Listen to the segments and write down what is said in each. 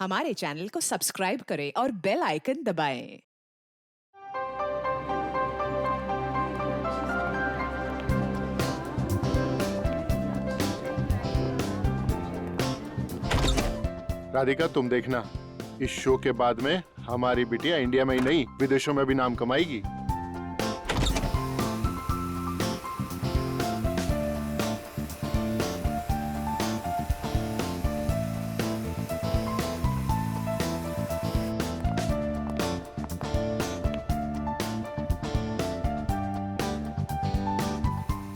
हमारे चैनल को सब्सक्राइब करें और बेल आइकन दबाएं। राधिका, तुम देखना, इस शो के बाद में हमारी बिटिया इंडिया में ही नहीं विदेशों में भी नाम कमाएगी।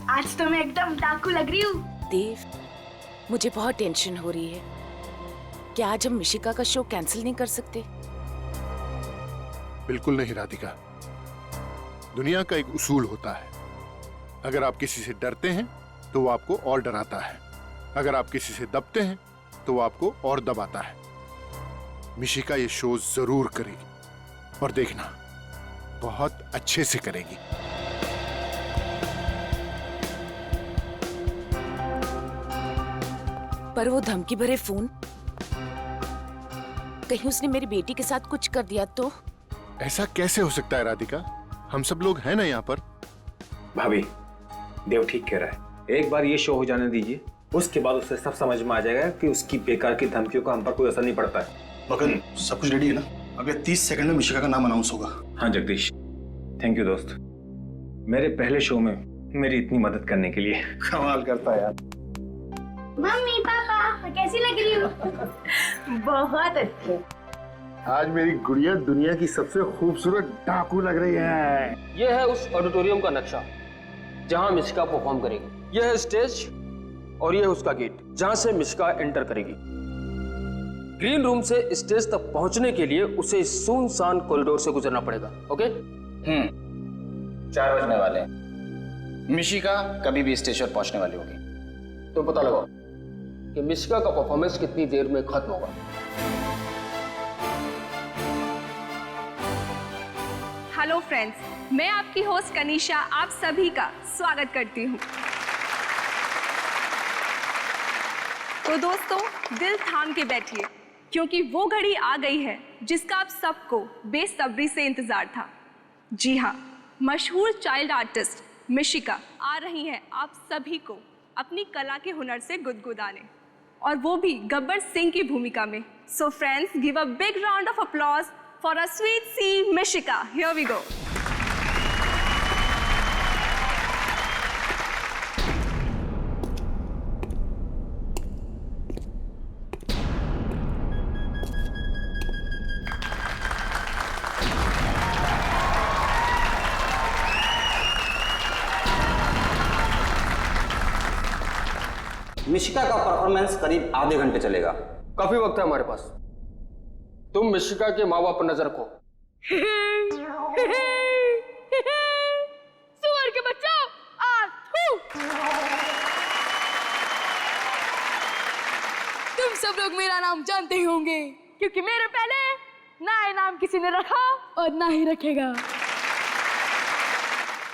आज तो मैं एकदम डाकू लग रही हूँ। देव, मुझे बहुत टेंशन हो रही है। क्या आज हम मिशिका का शो कैंसिल नहीं कर सकते? बिल्कुल नहीं राधिका, दुनिया का एक उसूल होता है, अगर आप किसी से डरते हैं तो वो आपको और डराता है, अगर आप किसी से दबते हैं तो वो आपको और दबाता है। मिशिका ये शो जरूर करेगी और देखना, बहुत अच्छे से करेगी। पर वो धमकी भरे फोन, कहीं उसने मेरी बेटी के साथ कुछ कर दिया तो? ऐसा कैसे हो सकता है राधिका, हम सब लोग हैं ना यहाँ पर। भाभी, देव ठीक कह रहा है, एक बार ये शो हो जाने दीजिए, उसके बाद उसे सब समझ में आ जाएगा कि उसकी बेकार की धमकियों का हम पर कोई असर नहीं पड़ता है। मगन, सब कुछ रेडी है ना? अगले 30 सेकंड में मिशिका का नाम अनाउंस होगा। हाँ जगदीश, थैंक यू दोस्त, मेरे पहले शो में मेरी इतनी मदद करने के लिए। कमाल करता है यार। मम्मी पापा, कैसी लग रही हूँ? बहुत अच्छी। आज मेरी गुड़िया दुनिया की सबसे खूबसूरत डाकू लग रही है। यह है उस ऑडिटोरियम का नक्शा जहां मिशिका परफॉर्म करेगी। यह है स्टेज और यह है उसका गेट जहां से मिशिका एंटर करेगी। ग्रीन रूम से स्टेज तक पहुंचने के लिए उसे सुनसान कॉरिडोर से गुजरना पड़ेगा। ओके? 4 बजने वाले हैं। मिशिका कभी भी स्टेज पर पहुंचने वाली होगी। तो पता लगाओ कि मिशिका का परफॉर्मेंस कितनी देर में खत्म होगा। हेलो फ्रेंड्स, मैं आपकी होस्ट कनिशा आप सभी का स्वागत करती हूँ। तो दोस्तों, दिल थाम के बैठिए क्योंकि वो घड़ी आ गई है जिसका आप सबको बेसब्री से इंतजार था। जी हाँ, मशहूर चाइल्ड आर्टिस्ट मिशिका आ रही हैं आप सभी को अपनी कला के हुनर से गुदगुदाने, और वो भी गब्बर सिंह की भूमिका में। So friends, give a big round of applause for a sweet C Mishika. Here we go. Mishika का परफॉर्मेंस करीब आधे घंटे चलेगा। काफी वक्त है हमारे पास। तुम मिशिका के माँ बाप पर नजर रखो। सुअर के बच्चों, तुम सब लोग मेरा नाम जानते ही होंगे क्योंकि मेरे पहले ना ये नाम किसी ने रखा और ना ही रखेगा।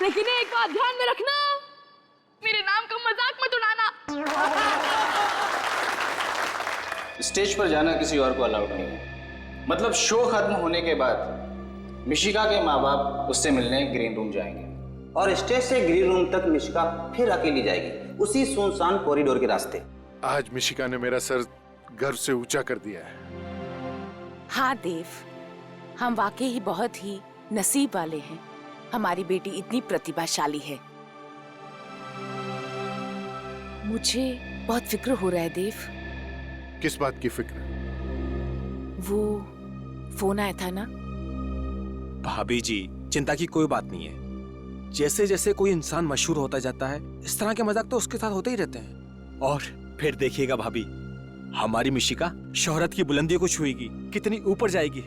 लेकिन एक बात ध्यान में रखना, मेरे नाम का मजाक मत उड़ाना। स्टेज पर जाना किसी और को अलाउड नहीं है। मतलब शो खत्म होने के बाद मिशिका के माँ बाप उससे मिलने ग्रीन रूम जाएंगे और स्टेज से ग्रीन रूम तक मिशिका फिर अकेली जाएगी, उसी सुनसान कॉरिडोर के रास्ते। आज मिशिका ने मेरा सर गर्व से ऊंचा कर दिया है। हाँ देव, हम वाकई ही बहुत ही नसीब वाले हैं। हमारी बेटी इतनी प्रतिभाशाली है। मुझे बहुत फिक्र हो रहा है देव। किस बात की फिक्र? वो फोन आया था ना। भाभी जी, चिंता की कोई बात नहीं है। जैसे जैसे कोई इंसान मशहूर होता जाता है, इस तरह के मजाक तो उसके साथ होते ही रहते हैं। और फिर देखिएगा भाभी, हमारी मिशिका शोहरत की बुलंदियों को छुएगी, कितनी ऊपर जाएगी।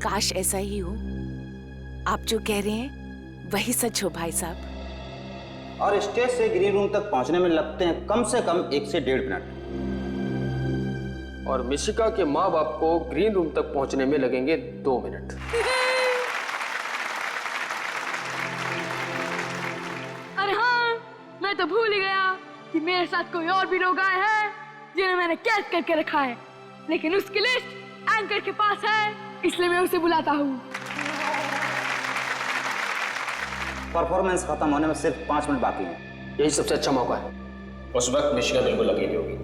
काश ऐसा ही हो। आप जो कह रहे हैं वही सच हो भाई साहब। और स्टेज से ग्रीन रूम तक पहुंचने में लगते हैं कम से कम 1 से 1.5 मिनट। और मिशिका के माँ बाप को ग्रीन रूम तक पहुंचने में लगेंगे 2 मिनट। अरे हाँ, मैं तो भूल ही गया कि मेरे साथ कोई और भी लोग आए हैं जिन्हें मैंने कैद करके रखा है। लेकिन उसकी लिस्ट एंकर के पास है, इसलिए मैं उसे बुलाता हूँ। परफॉर्मेंस खत्म होने में सिर्फ 5 मिनट बाकी हैं। यही सबसे अच्छा मौका है। उस वक्त मिशिका बिल्कुल अकेली होगी,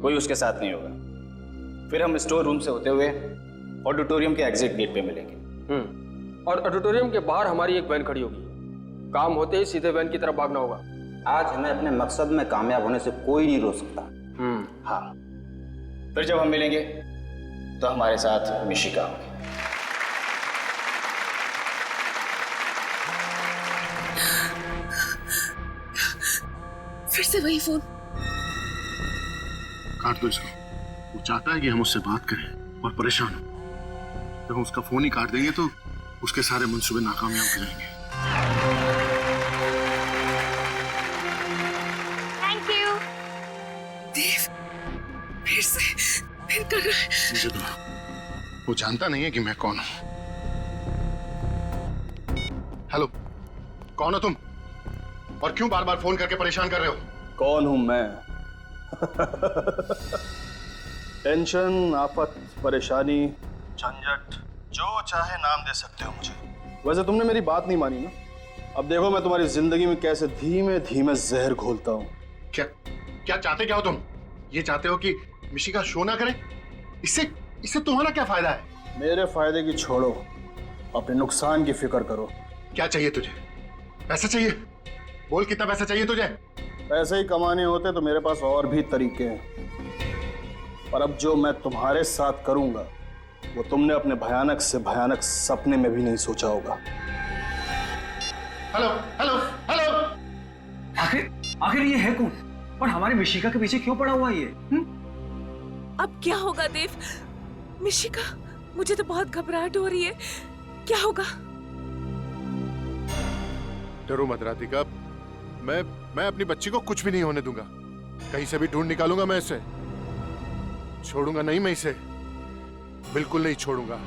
कोई उसके साथ नहीं होगा। फिर हम स्टोर रूम से होते हुए ऑडिटोरियम के एग्जिट गेट पे मिलेंगे। और ऑडिटोरियम के बाहर हमारी एक वैन खड़ी होगी। काम होते ही सीधे वैन की तरफ भागना होगा। आज हमें अपने मकसद में कामयाब होने से कोई नहीं रोक सकता। हाँ, फिर जब हम मिलेंगे तो हमारे साथ मिशिका होगी। फिर से वही फोन। काट दो इसको। वो चाहता है कि हम उससे बात करें और परेशान हो। जब हम उसका फोन ही काट देंगे तो उसके सारे मंसूबे नाकामयाब हो जाएंगे। Thank you. देव, फिर कर रहा है। मुझे तो वो जानता नहीं है कि मैं कौन हूं। हेलो, कौन हो तुम और क्यों बार बार फोन करके परेशान कर रहे हो? कौन हूं मैं? टेंशन, आफत, परेशानी, झंझट, जो चाहे नाम दे सकते हो मुझे। वैसे तुमने मेरी बात नहीं मानी ना। अब देखो मैं तुम्हारी जिंदगी में कैसे धीमे धीमे जहर घोलता हूं। क्या चाहते क्या हो तुम? ये चाहते हो कि मिशिका शो ना करे? इससे तुम्हारा क्या फायदा है? मेरे फायदे की छोड़ो, अपने नुकसान की फिक्र करो। क्या चाहिए तुझे? पैसा चाहिए? बोल कितना पैसा चाहिए तुझे? पैसे ही कमाने होते तो मेरे पास और भी तरीके हैं, पर अब जो मैं तुम्हारे साथ करूंगा वो तुमने अपने भयानक से भयानक सपने में भी नहीं सोचा होगा। Hello hello hello. आखिर ये है कौन और हमारी मिशिका के पीछे क्यों पड़ा हुआ है ये? अब क्या होगा देव? मिशिका, मुझे तो बहुत घबराहट हो रही है। क्या होगा? डरो मत राधिका, मैं अपनी बच्ची को कुछ भी नहीं होने दूंगा। कहीं से भी ढूंढ निकालूंगा मैं इसे। छोड़ूंगा नहीं मैं इसे, बिल्कुल नहीं छोड़ूंगा।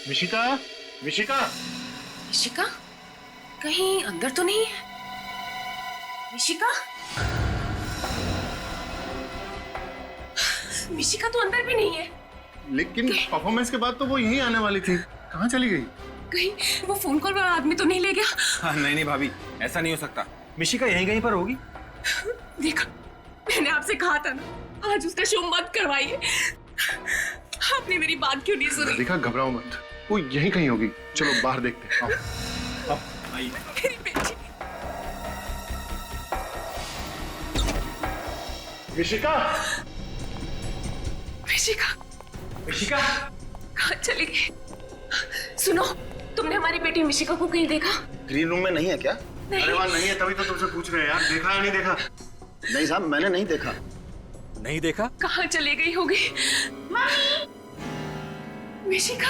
मिशिका, मिशिका, मिशिका कहीं अंदर तो नहीं है? मिशिका, मिशिका तो अंदर भी नहीं है। लेकिन परफॉर्मेंस के बाद तो वो यहीं आने वाली थी। कहाँ चली गई? कहीं वो फोन कॉल वाला आदमी तो नहीं ले गया? नहीं भाभी, ऐसा नहीं हो सकता। मिशिका यहीं पर होगी। देखा, मैंने आपसे कहा था ना, आज उसका शो मत करवाइए। आपने मेरी बात क्यों नहीं सुनी? देखा, घबराओ मत, वो यहीं कहीं होगी। चलो बाहर देखते हैं। आओ। आइए। मेरी बेटी। मिशिका, मिशिका, मिशिका कहाँ चली गई? सुनो, तुमने हमारी बेटी मिशिका को कहीं देखा? ग्रीन रूम में नहीं है क्या? अरे वहाँ नहीं है, तभी तो तुमसे पूछ रहे हैं यार। देखा या नहीं देखा? नहीं साहब, मैंने नहीं देखा। नहीं देखा? कहाँ चली गई होगी? मिशिका,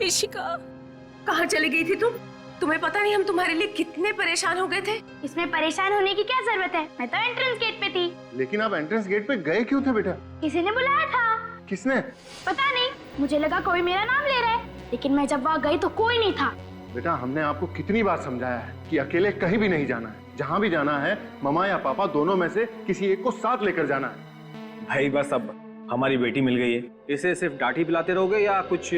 मिशिका, कहाँ चली गई थी तुम? तुम्हें पता नहीं हम तुम्हारे लिए कितने परेशान हो गए थे। इसमें परेशान होने की क्या जरूरत है? मैं तो एंट्रेंस गेट पे थी। लेकिन आप एंट्रेंस गेट पे गए क्यों थे बेटा? किसी ने बुलाया था। किसने? पता नहीं, मुझे लगा कोई मेरा नाम ले रहा है, लेकिन मैं जब वहाँ गई तो कोई नहीं था। बेटा, हमने आपको कितनी बार समझाया है कि अकेले कहीं भी नहीं जाना है। जहाँ भी जाना है, ममा या पापा दोनों में से किसी एक को साथ लेकर जाना है। भाई बस अब हमारी बेटी मिल गई है, इसे सिर्फ डांटी पिलाते रहोगे या कुछ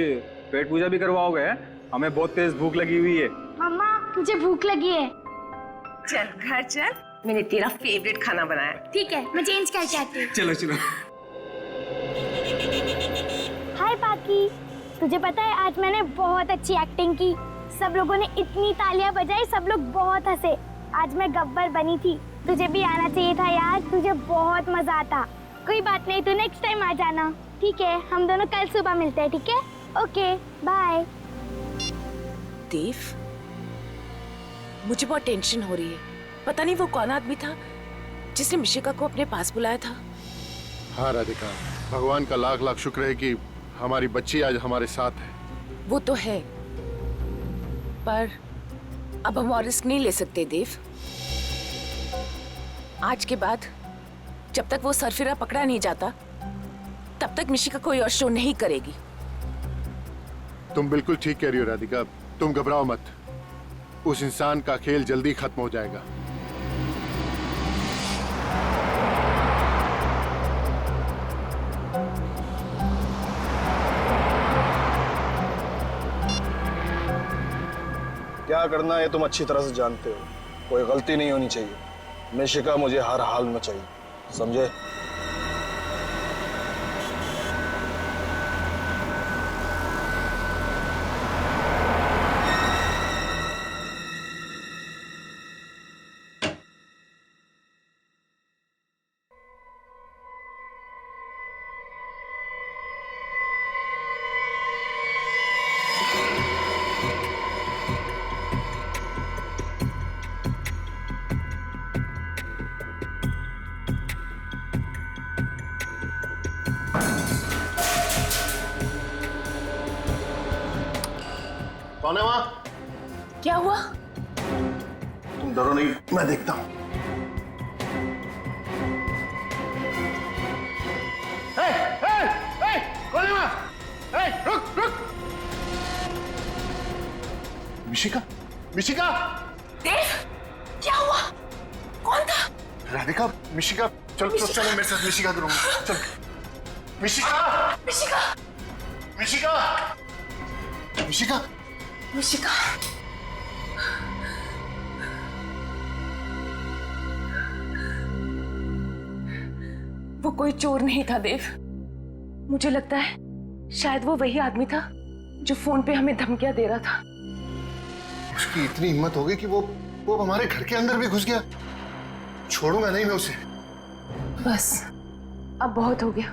पेट पूजा भी करवाओगे? हमें बहुत तेज भूख लगी हुई है। मम्मा, मुझे भूख लगी है। चल घर चल, मैंने तेरा फेवरेट खाना बनाया। ठीक है, मैं चेंज करके आती हूँ। चलो चलो। हाय पाकी। तुझे पता है आज मैंने बहुत अच्छी एक्टिंग की, सब लोगों ने इतनी तालियां बजाई, सब लोग बहुत हंसे। आज मैं गब्बर बनी थी। तुझे भी आना चाहिए था यार, तुझे बहुत मजा आता। कोई बात नहीं, तू नेक्स्ट टाइम आ जाना, ठीक है? हम दोनों कल सुबह मिलते हैं, ठीक है? Okay bye. देव, मुझे बहुत टेंशन हो रही है। पता नहीं वो कौन आदमी था जिसने मिशिका को अपने पास बुलाया था। हाँ राधिका, भगवान का लाख लाख शुक्र है कि हमारी बच्ची आज हमारे साथ है। वो तो है, पर अब हम और रिस्क नहीं ले सकते देव। आज के बाद जब तक वो सरफिरा पकड़ा नहीं जाता तब तक मिशिका कोई और शो नहीं करेगी। तुम बिल्कुल ठीक कह रही हो राधिका, तुम घबराओ मत। उस इंसान का खेल जल्दी खत्म हो जाएगा। क्या करना है तुम अच्छी तरह से जानते हो। कोई गलती नहीं होनी चाहिए। मिशिका मुझे हर हाल में चाहिए, समझे? कौन है वहां? क्या हुआ? तुम डरो नहीं, मैं देखता हूं। कौन है वहां? रुक रुक। मिशिका, मिशिका। देव, क्या हुआ? कौन था? राधिका, मिशिका, चलो चलो मेरे साथ मिशिका के रूम में चल। मिशिका, मिशिका, मिशिका, मिशिका। मिशिका। वो कोई चोर नहीं था देव। मुझे लगता है शायद वो वही आदमी था जो फोन पे हमें धमकियां दे रहा था। उसकी इतनी हिम्मत हो गई कि वो हमारे घर के अंदर भी घुस गया। छोड़ूंगा नहीं मैं उसे। बस अब बहुत हो गया,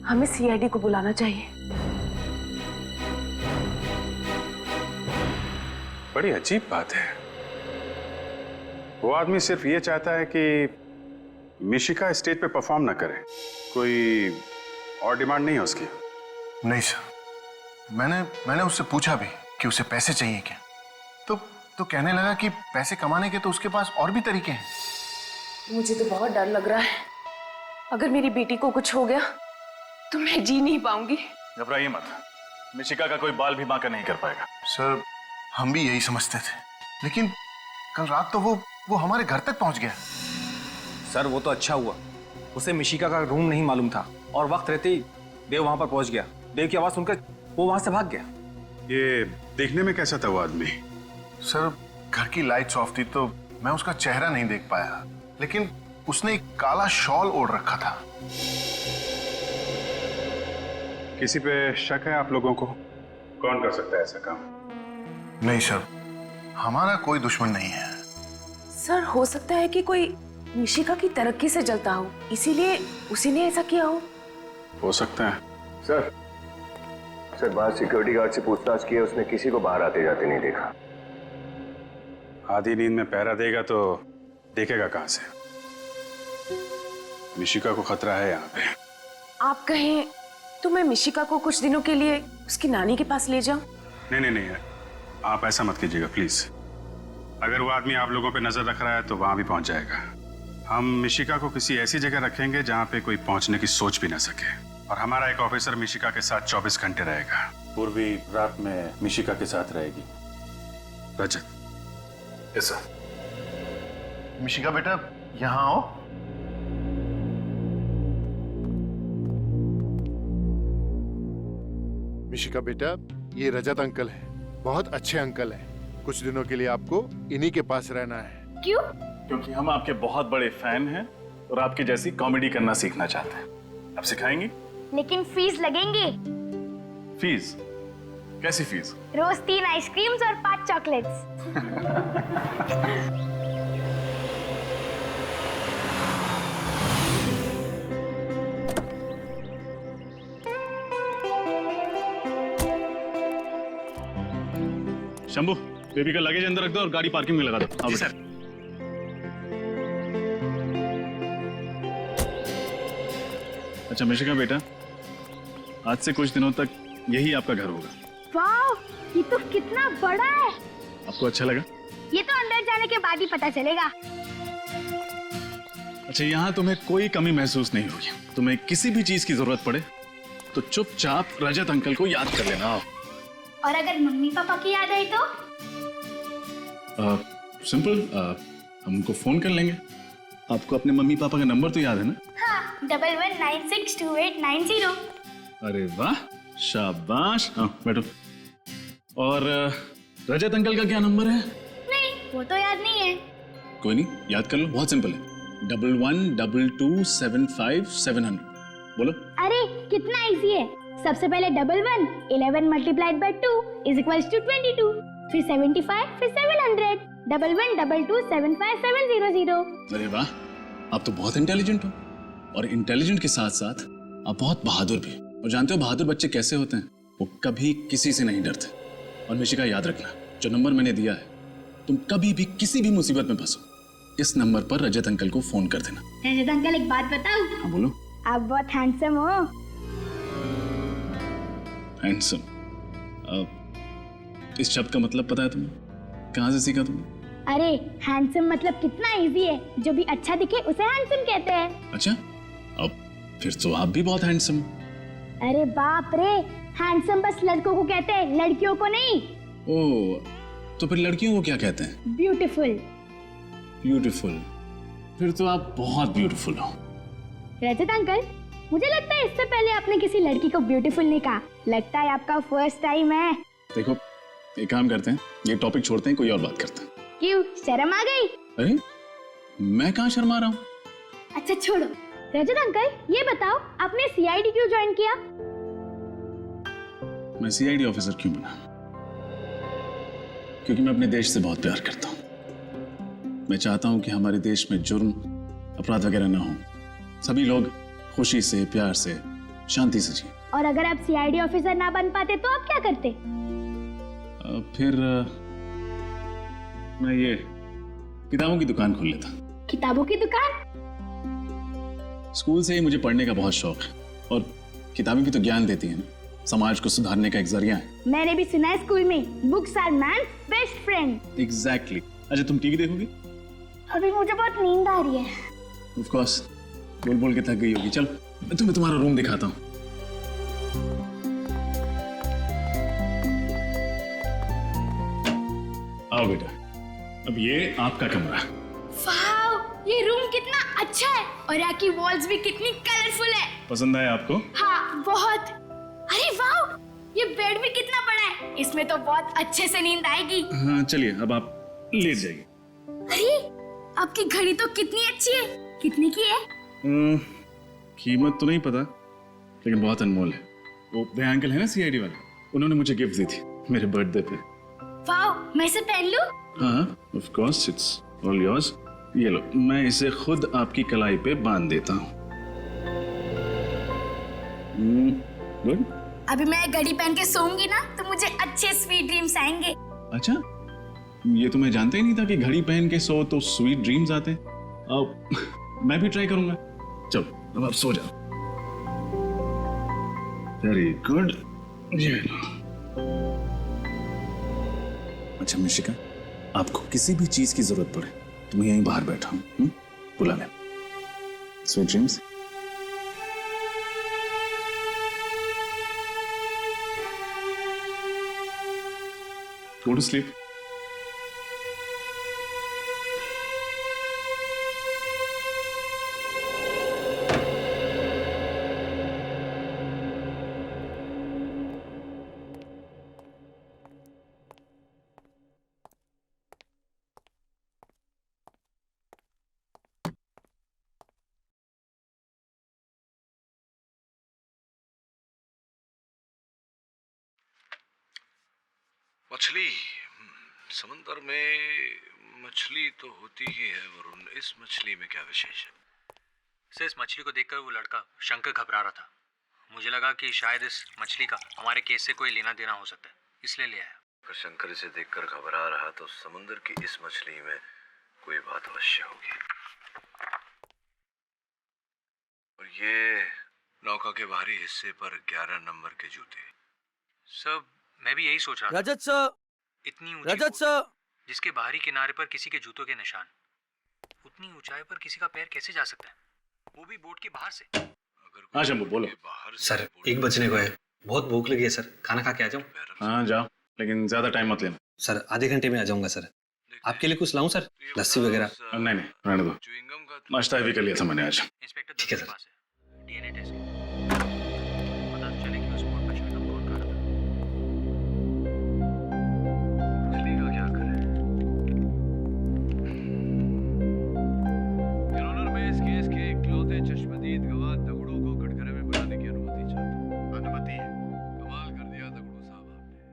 हमें सीआईडी को बुलाना चाहिए। बड़ी अजीब बात है। वो आदमी सिर्फ ये चाहता है कि मिशिका स्टेज पे परफॉर्म ना करे। कोई और डिमांड नहीं है उसकी? नहीं सर, मैंने उससे पूछा भी कि उसे पैसे चाहिए क्या, तो कहने लगा कि पैसे कमाने के तो उसके पास और भी तरीके हैं। मुझे तो बहुत डर लग रहा है। अगर मेरी बेटी को कुछ हो गया तो मैं जी नहीं पाऊंगी। घबराइए मत, मिशिका का कोई बाल भी बांका नहीं कर पाएगा। सर, हम भी यही समझते थे, लेकिन कल रात तो वो हमारे घर तक पहुंच गया। सर वो तो अच्छा हुआ, उसे मिशिका का रूम नहीं मालूम था और वक्त रहते ही देव वहां पर पहुंच गया। देव की आवाज सुनकर वो वहां से भाग गया। ये देखने में कैसा था वो आदमी? सर, घर की लाइट्स ऑफ थी तो मैं उसका चेहरा नहीं देख पाया, लेकिन उसने एक काला शॉल ओढ़ रखा था। किसी पे शक है आप लोगों को? कौन कर सकता है ऐसा काम? नहीं सर, हमारा कोई दुश्मन नहीं है। सर, हो सकता है कि कोई मिशिका की तरक्की से जलता हो, इसीलिए उसी ने ऐसा किया हो सकता है। सर बाहर सिक्योरिटी गार्ड से पूछताछ की है, उसने किसी को बाहर आते जाते नहीं देखा। आधी नींद में पहरा देगा तो देखेगा कहां से? मिशिका को खतरा है यहाँ पे। आप कहें तो मैं मिशिका को कुछ दिनों के लिए उसकी नानी के पास ले जाऊं? नहीं, आप ऐसा मत कीजिएगा प्लीज। अगर वो आदमी आप लोगों पे नजर रख रहा है तो वहां भी पहुंच जाएगा। हम मिशिका को किसी ऐसी जगह रखेंगे जहां पे कोई पहुंचने की सोच भी ना सके, और हमारा एक ऑफिसर मिशिका के साथ 24 घंटे रहेगा। पूर्वी रात में मिशिका के साथ रहेगी। रजत। Yes sir. मिशिका बेटा, यहाँ आओ। मिशिका बेटा, ये रजत अंकल है, बहुत अच्छे अंकल हैं। कुछ दिनों के लिए आपको इन्हीं के पास रहना है। क्यों? क्योंकि हम आपके बहुत बड़े फैन हैं और आपकी जैसी कॉमेडी करना सीखना चाहते हैं। आप सिखाएंगी? लेकिन फीस लगेंगी। फीस? कैसी फीस? रोज 3 आइसक्रीम्स और 5 चॉकलेट्स। शंभू, बेबी का लगेज अंदर रख दो और गाड़ी पार्किंग में लगा दो। जी सर। अच्छा मिशिका बेटा, आज से कुछ दिनों तक यही आपका घर होगा। वाह, ये तो कितना बड़ा है। आपको अच्छा लगा? ये तो अंदर जाने के बाद ही पता चलेगा। अच्छा, यहाँ तुम्हें कोई कमी महसूस नहीं होगी। तुम्हें किसी भी चीज की जरूरत पड़े तो चुपचाप रजत अंकल को याद कर लेना। और अगर मम्मी पापा की याद आई तो? सिंपल, हम उनको फोन कर लेंगे। आपको अपने मम्मी पापा का नंबर तो याद है ना? हाँ, 11962890। अरे वाह, शाबाश। हाँ बैठो। और रजत अंकल का क्या नंबर है? नहीं, वो तो याद नहीं है। कोई नहीं, याद कर लो, बहुत सिंपल है। 112275 बोलो। अरे कितना इजी है। सबसे पहले 11 11 multiplied by 2 is equals to 22, फिर 75, फिर 700। 1122757700। अरे वाह, आप तो बहुत इंटेलिजेंट हो। और इंटेलिजेंट के साथ साथ आप बहुत बहादुर भी। और जानते हो बहादुर बच्चे कैसे होते हैं? वो कभी किसी से नहीं डरते। और मिशिका याद रखना, जो नंबर मैंने दिया है, तुम कभी भी किसी भी मुसीबत में फंसो, इस नंबर पर रजत अंकल को फोन कर देना। रजत अंकल, एक बात बताऊं? हाँ बोलो। आप बहुत हैंडसम हो। हैंडसम? इस शब्द का मतलब पता है तुम्हें? कहाँ से सीखा तुमने? अरे हैंडसम मतलब कितना इजी है। जो भी अच्छा दिखे उसे हैंडसम कहते हैं। अच्छा, अब फिर तो आप भी बहुत हैंडसम। अरे बाप रे, हैंडसम बस लड़कों को कहते हैं, लड़कियों को नहीं। ओह, तो फिर लड़कियों को क्या कहते हैं? ब्यूटीफुल। ब्यूटीफुल? फिर तो आप बहुत ब्यूटीफुल हो। रजत अंकल, मुझे लगता है इससे पहले आपने किसी लड़की को ब्यूटीफुल नहीं कहा। लगता है आपका फर्स्ट टाइम है। देखो, एक काम करते हैं, ये टॉपिक छोड़ते हैं, कोई और बात करते हैं। क्यों, शर्म आ गई? अरे मैं कहाँ शर्मा रहा हूँ? अच्छा छोड़ो। रजत अंकल, ये बताओ आपने सीआईडी क्यों ज्वाइन किया? मैं सीआईडी ऑफिसर क्यों बना? क्योंकि मैं अपने देश से बहुत प्यार करता हूँ। मैं चाहता हूँ कि हमारे देश में जुर्म, अपराध वगैरह ना हो। सभी लोग खुशी से, प्यार से, शांति से जिए। और अगर आप सीआईडी ऑफिसर ना बन पाते तो आप क्या करते? फिर मैं ये किताबों की दुकान खोल लेता। किताबों की दुकान? स्कूल से ही मुझे पढ़ने का बहुत शौक है। और किताबें भी तो ज्ञान देती हैं, समाज को सुधारने का एक जरिया है। मैंने भी सुना है स्कूल में, books are man's best friend. Exactly. अच्छा, तुम टीवी देखोगी? अभी मुझे बहुत नींद आ रही है। ऑफ कोर्स, बोल बोल के थक गई होगी। चलो मैं तुम्हें तुम्हारा रूम दिखाता हूँ। आओ बेटा, अब ये आपका कमरा। वाओ, ये रूम कितना अच्छा है और यहाँ की वॉल्स भी कितनी कलरफुल है। पसंद आया आपको? हाँ बहुत। अरे वाओ, ये बेड भी कितना बड़ा है। इसमें तो बहुत अच्छे से नींद आएगी। हाँ चलिए, अब आप लेट जाइए। अरे आपकी घड़ी तो कितनी अच्छी है। कितने की है? कीमत तो नहीं पता, लेकिन बहुत अनमोल है। वो वे अंकल है ना सीआईडी वाले, उन्होंने मुझे गिफ्ट दी थी मेरे बर्थडे पे। वाओ, मैं इसे पहन लूं? हाँ of course, it's all yours. ये लो, मैं इसे खुद आपकी कलाई पे बांध देता हूँ। गुड। अभी मैं घड़ी पहन के सोऊंगी ना तो मुझे अच्छे स्वीट ड्रीम्स आएंगे। अच्छा, ये तो मैं जानता ही नहीं था कि घड़ी पहन के सो तो स्वीट ड्रीम्स आते हैं। अब मैं भी ट्राई करूंगा। चलो अब आप सो जाओ। Very good. अच्छा मिशिका, आपको किसी भी चीज की जरूरत पड़े तो मैं यहीं बाहर बैठा हूं, बुला ले। Sweet dreams. Go to sleep. मछली, समंदर में मछली तो होती ही है वरुण, इस मछली में क्या विशेष है? सर, इस मछली को देखकर वो लड़का शंकर घबरा रहा था। मुझे लगा कि शायद इस मछली का हमारे केस से कोई लेना देना हो सकता है, इसलिए ले आया। अगर शंकर इसे देखकर घबरा रहा तो समुद्र की इस मछली में कोई बात अवश्य होगी। और ये नौका के बाहरी हिस्से पर 11 नंबर के जूते। सब मैं भी यही सोच रहा था। रजत सर, इतनी ऊंची रजत बोट, सर, जिसके बाहरी किनारे पर किसी के जूतों के निशान, उतनी ऊंचाई पर किसी का पैर कैसे जा सकता है, वो भी बोट के बाहर से? हाँ शंभू बोलो। सर 1 बजने को है, बहुत भूख लगी है सर, खाना खा के आ जाऊं? हाँ जाओ, लेकिन ज्यादा टाइम मत लेना। सर आधे घंटे में आ जाऊंगा सर। आपके लिए कुछ लाऊं सर, लस्सी वगैरह? नहीं नहीं, रहने दो, नाश्ता भी कर लिया था मैंने आज। इंस्पेक्टर ठीक है सर। डीएनए टेस्ट पता तो चले कि उस बोट पर चुईंगम कौन खा रहा था। मछली का क्या करें? मैं इस केस के इकलौते चश्मदीद गवाह दगड़ू को कटघरे में बनाने की अनुमति चाहता हूं। अनुमति है? कमाल कर दिया दगड़ू साहब आपने।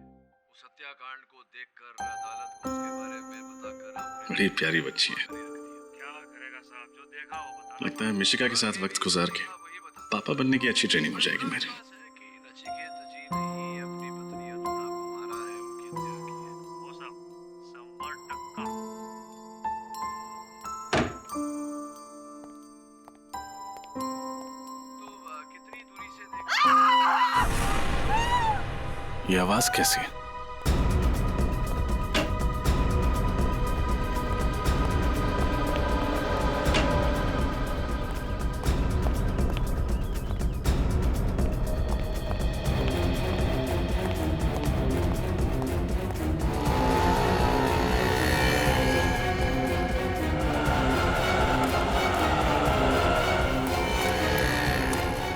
उस हत्याकांड को देखकर अदालत को उसके बारे में बताकर आपने बड़ी प्यारी बच्ची है। क्या करेगा साहब, जो देखा वो बता। लगता है मिशिका के साथ वक्त गुजार के पापा बनने की अच्छी ट्रेनिंग हो जाएगी मेरी। ये आवाज कैसी है?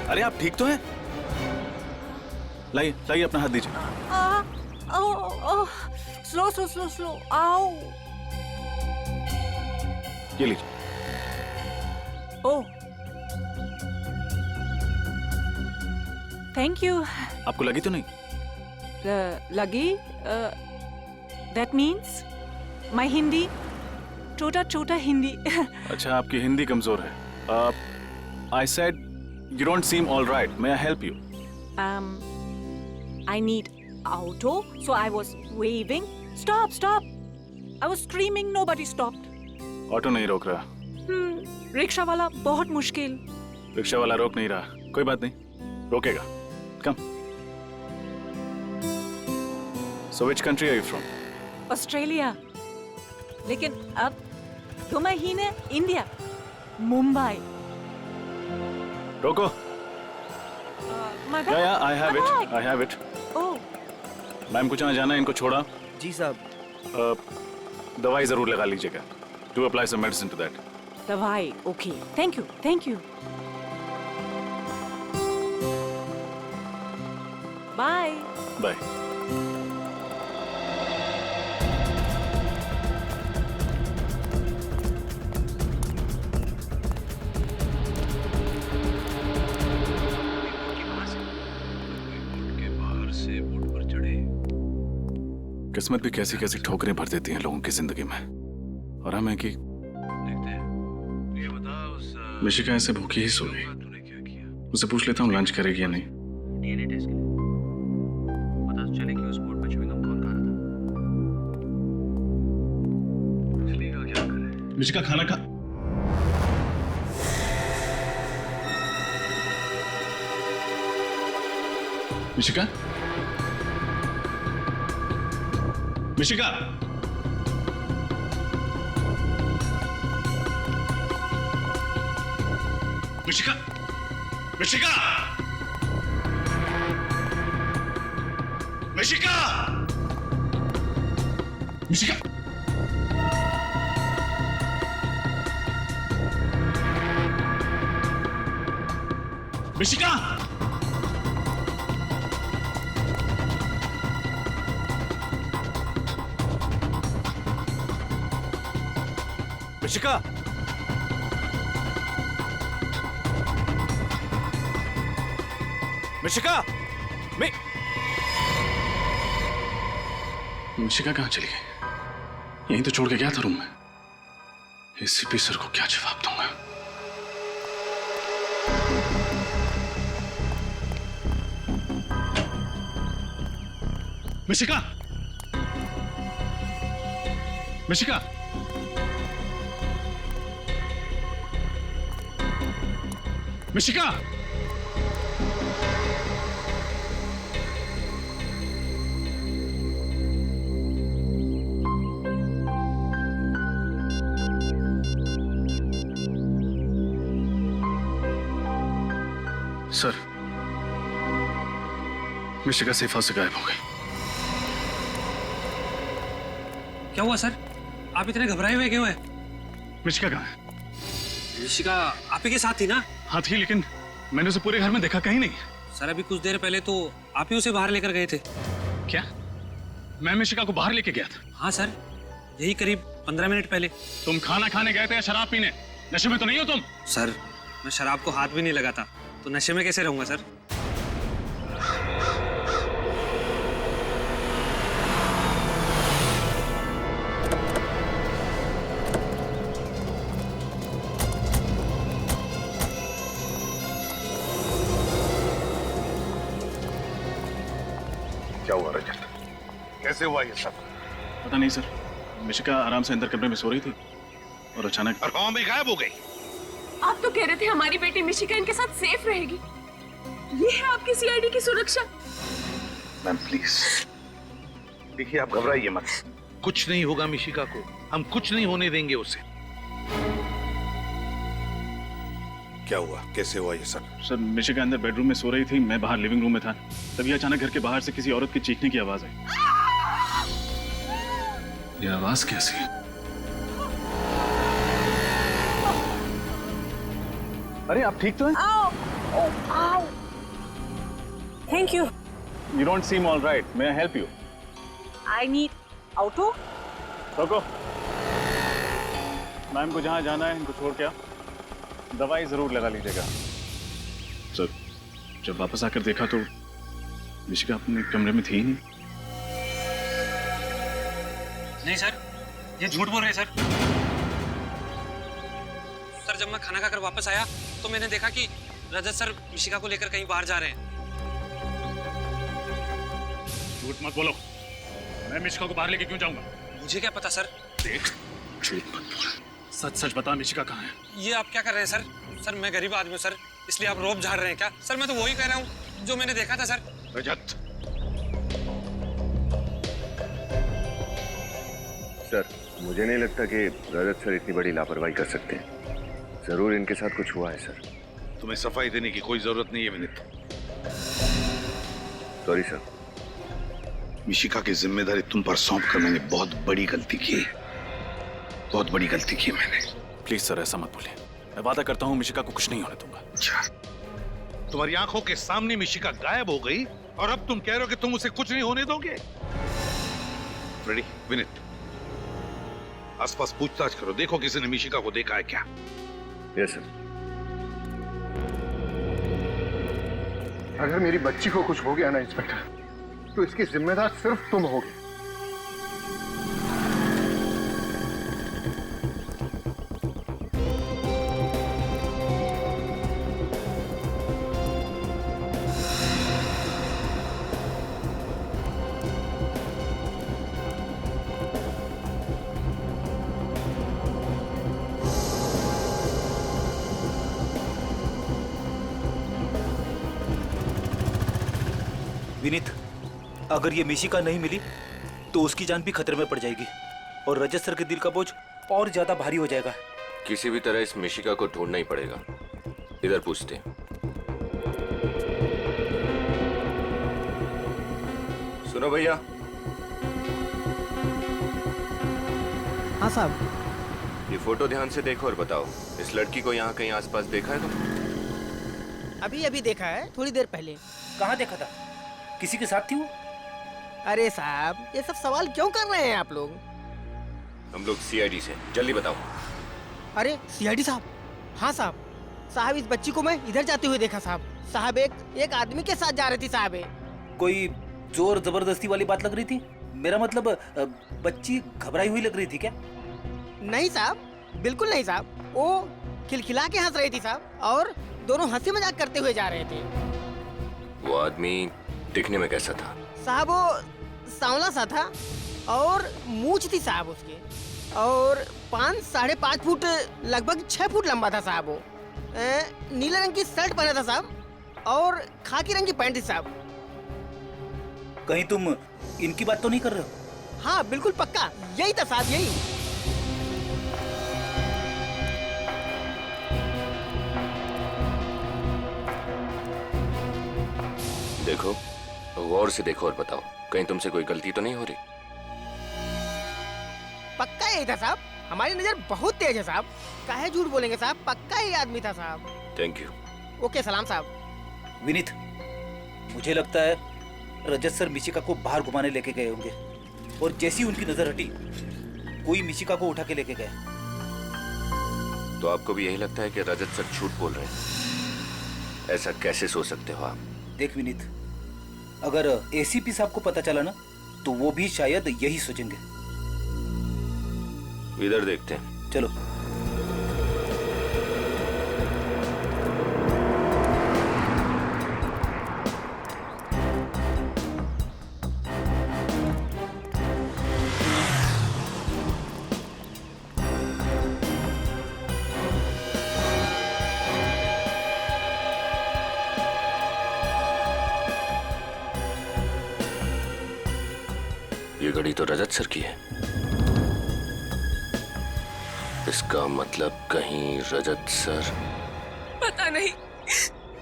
अरे आप ठीक तो हैं? लाइए लाइए, अपना हाथ दीजिए। स्लो स्लो स्लो स्लो, आओ। ये लीजिए। ओह, थैंक यू। आपको लगी तो नहीं? लगी? दैट मीन्स माय हिंदी, छोटा छोटा हिंदी। अच्छा, आपकी हिंदी कमजोर है। I said you don't seem all right. May I help you? I need auto, so I was waving. Stop, stop! I was screaming. Nobody stopped. Auto नहीं रोक रहा। रिक्शा वाला बहुत मुश्किल। रिक्शा वाला रोक नहीं रहा, कोई बात नहीं, रोकेगा। कम। So which country are you from? Australia. लेकिन अब 2 महीने इंडिया, मुंबई। रोको। या I have it. I have it. Oh, ma'am कुछ यहाँ जाना है, इनको छोड़ा। जी साहब। दवाई जरूर लगा लीजिएगा। Do apply some medicine to that. दवाई, okay. Thank you, thank you. Bye. Bye. किस्मत भी कैसी कैसी ठोकरें भर देती हैं लोगों की जिंदगी में, और हमें कि मिशिका ऐसे भूखी ही सो गई। उसे पूछ लेता हूँ लंच करेगी या नहीं। डीएनए टेस्ट के लिए पता तो चले कि उस बोट पर चुईंगम कौन खा रहा था। मछली का क्या करें? मिशिका खाना खा। मिशिका, मिशिका, मिशिका, मिशिका, मिशिका, मिशिका, मिशिका, मिशिका, मिशिका, मिशिका कहाँ चली गई? यहीं तो छोड़ के गया था रूम में। एसीपी सर को क्या जवाब दूंगा? मिशिका! मिशिका! मिशिका! सर, मिशिका सेफा से गायब हो गई। क्या हुआ सर? आप इतने घबराए हुए क्यों हैं? मिशिका कहाँ है? मिशिका आप ही के साथ थी ना? हाँ थी, लेकिन मैंने उसे पूरे घर में देखा कहीं नहीं। सर अभी कुछ देर पहले तो आप ही उसे बाहर लेकर गए थे। क्या? मैं मिशिका को बाहर लेके गया था? हाँ सर, यही करीब 15 मिनट पहले। तुम खाना खाने गए थे या शराब पीने? नशे में तो नहीं हो तुम? सर मैं शराब को हाथ भी नहीं लगाता, तो नशे में कैसे रहूंगा सर? क्या हुआ रजत? कैसे हुआ ये सब? पता नहीं सर, मिशिका आराम से अंदर कमरे में सो रही थी और अचानक और भी गायब हो गई। आप तो कह रहे थे हमारी बेटी मिशिका इनके साथ सेफ रहेगी। ये है आपकी सीआईडी की सुरक्षा। मैम प्लीज, देखिए आप घबराइए मत। कुछ नहीं होगा मिशिका को, हम कुछ नहीं होने देंगे उसे। क्या हुआ? कैसे हुआ ये सब? सर, मिशिका अंदर बेडरूम में सो रही थी, मैं बाहर लिविंग रूम में था। तभी अचानक घर के बाहर से किसी औरत की चीखने की आवाज आई। ये आवाज कैसी? अरे आप ठीक तो हैं? Thank you. You don't seem all right. May I help you? I need auto. रोको। मैम को जहाँ जाना है इनको छोड़ के आओ। दवाई जरूर लगा लीजिएगा। सर, जब वापस आकर देखा तो मिशिका अपने कमरे में थी ही नहीं। नहीं सर, ये झूठ बोल रहे हैं सर। सर जब मैं खाना खाकर वापस आया तो मैंने देखा कि रजत सर मिशिका को लेकर कहीं बाहर जा रहे हैं। झूठ मत बोलो। मैं मिशिका को बाहर लेके क्यों जाऊंगा? मुझे क्या पता सर। देख, झूठ मत बोल। सच सच बता, मिशिका कहाँ है? ये आप क्या कर रहे हैं सर? सर मैं गरीब आदमी हूँ सर, इसलिए आप रोब झाड़ रहे हैं क्या? सर मैं तो वही कह रहा हूँ जो मैंने देखा था सर। रजत, सर मुझे नहीं लगता कि रजत सर इतनी बड़ी लापरवाही कर सकते हैं। जरूर इनके साथ कुछ हुआ है सर। तुम्हें सफाई देने की कोई जरूरत नहीं है विनीत। Sorry sir. मिशिका की जिम्मेदारी तुम पर सौंप कर मैंने बहुत बड़ी गलती की। बहुत बड़ी गलती की मैंने। प्लीज सर ऐसा मत बोलिए। मैं वादा करता हूँ मिशिका को कुछ नहीं होने दूंगा। अच्छा, तुम्हारी आंखों के सामने मिशिका गायब हो गई और अब तुम कह रहे हो कि तुम उसे कुछ नहीं होने दोगे? रेडी विनीत, आसपास पूछताछ करो, देखो किसी ने मिशिका को देखा है क्या। Yes sir. अगर मेरी बच्ची को कुछ हो गया ना इंस्पेक्टर, तो इसकी जिम्मेदार सिर्फ तुम होगे। विनीत, अगर ये मिशिका नहीं मिली तो उसकी जान भी खतरे में पड़ जाएगी और रजत सर के दिल का बोझ और ज्यादा भारी हो जाएगा। किसी भी तरह इस मिशिका को ढूंढना ही पड़ेगा। इधर पूछते हैं। सुनो भैया। हाँ साहब। ये फोटो ध्यान से देखो और बताओ, इस लड़की को यहाँ कहीं आसपास देखा है तुम? अभी अभी देखा है, थोड़ी देर पहले। कहाँ देखा था? किसी के साथ थी वो? अरे साहब, ये सब सवाल क्यों कर रहे हैं आप लोग? हम लोग सीआईडी से, जल्दी बताओ। अरे सीआईडी साहब? हाँ साहब। साहब इस बच्ची को मैं इधर जाते हुए देखा साहब। साहब एक आदमी के साथ जा रही थी साहब। कोई जोर जबरदस्ती वाली बात लग रही थी? मेरा मतलब बच्ची घबराई हुई लग रही थी क्या? नहीं साहब, बिल्कुल नहीं साहब। वो खिलखिला के हंस रही थी साहब, और दोनों हंसी मजाक करते हुए जा रहे थे। वो आदमी दिखने में कैसा था? साहब वो सांवला सा था और मूंछ थी साहब उसके, और 5-5.5 फुट लगभग 6 फुट लंबा था साहब। वो नीले रंग की शर्ट पहना था साहब, और खाकी रंग की पैंट थी साहब। कहीं तुम इनकी बात तो नहीं कर रहे हो? हाँ बिल्कुल पक्का, यही था साहब, यही। देखो, गौर से देखो और बताओ, कहीं तुमसे कोई गलती तो नहीं हो रही? पक्का यही था साहब, हमारी नजर बहुत तेज है साहब। काहे झूठ बोलेंगे साहब, पक्का यही आदमी था साहब। Thank you. ओके, सलाम साहब। विनीत, मुझे लगता है रजत सर मिशिका को बाहर घुमाने लेके गए होंगे, और जैसी उनकी नजर हटी कोई मिशिका को उठा के लेके गया। तो आपको भी यही लगता है कि रजत सर झूठ बोल रहे हैं? ऐसा कैसे सोच सकते हो आप? देख विनीत, अगर एसीपी साहब को पता चला ना, तो वो भी शायद यही सोचेंगे। इधर देखते हैं। चलो। ये घड़ी तो रजत सर की है। इसका मतलब कहीं रजत सर... पता नहीं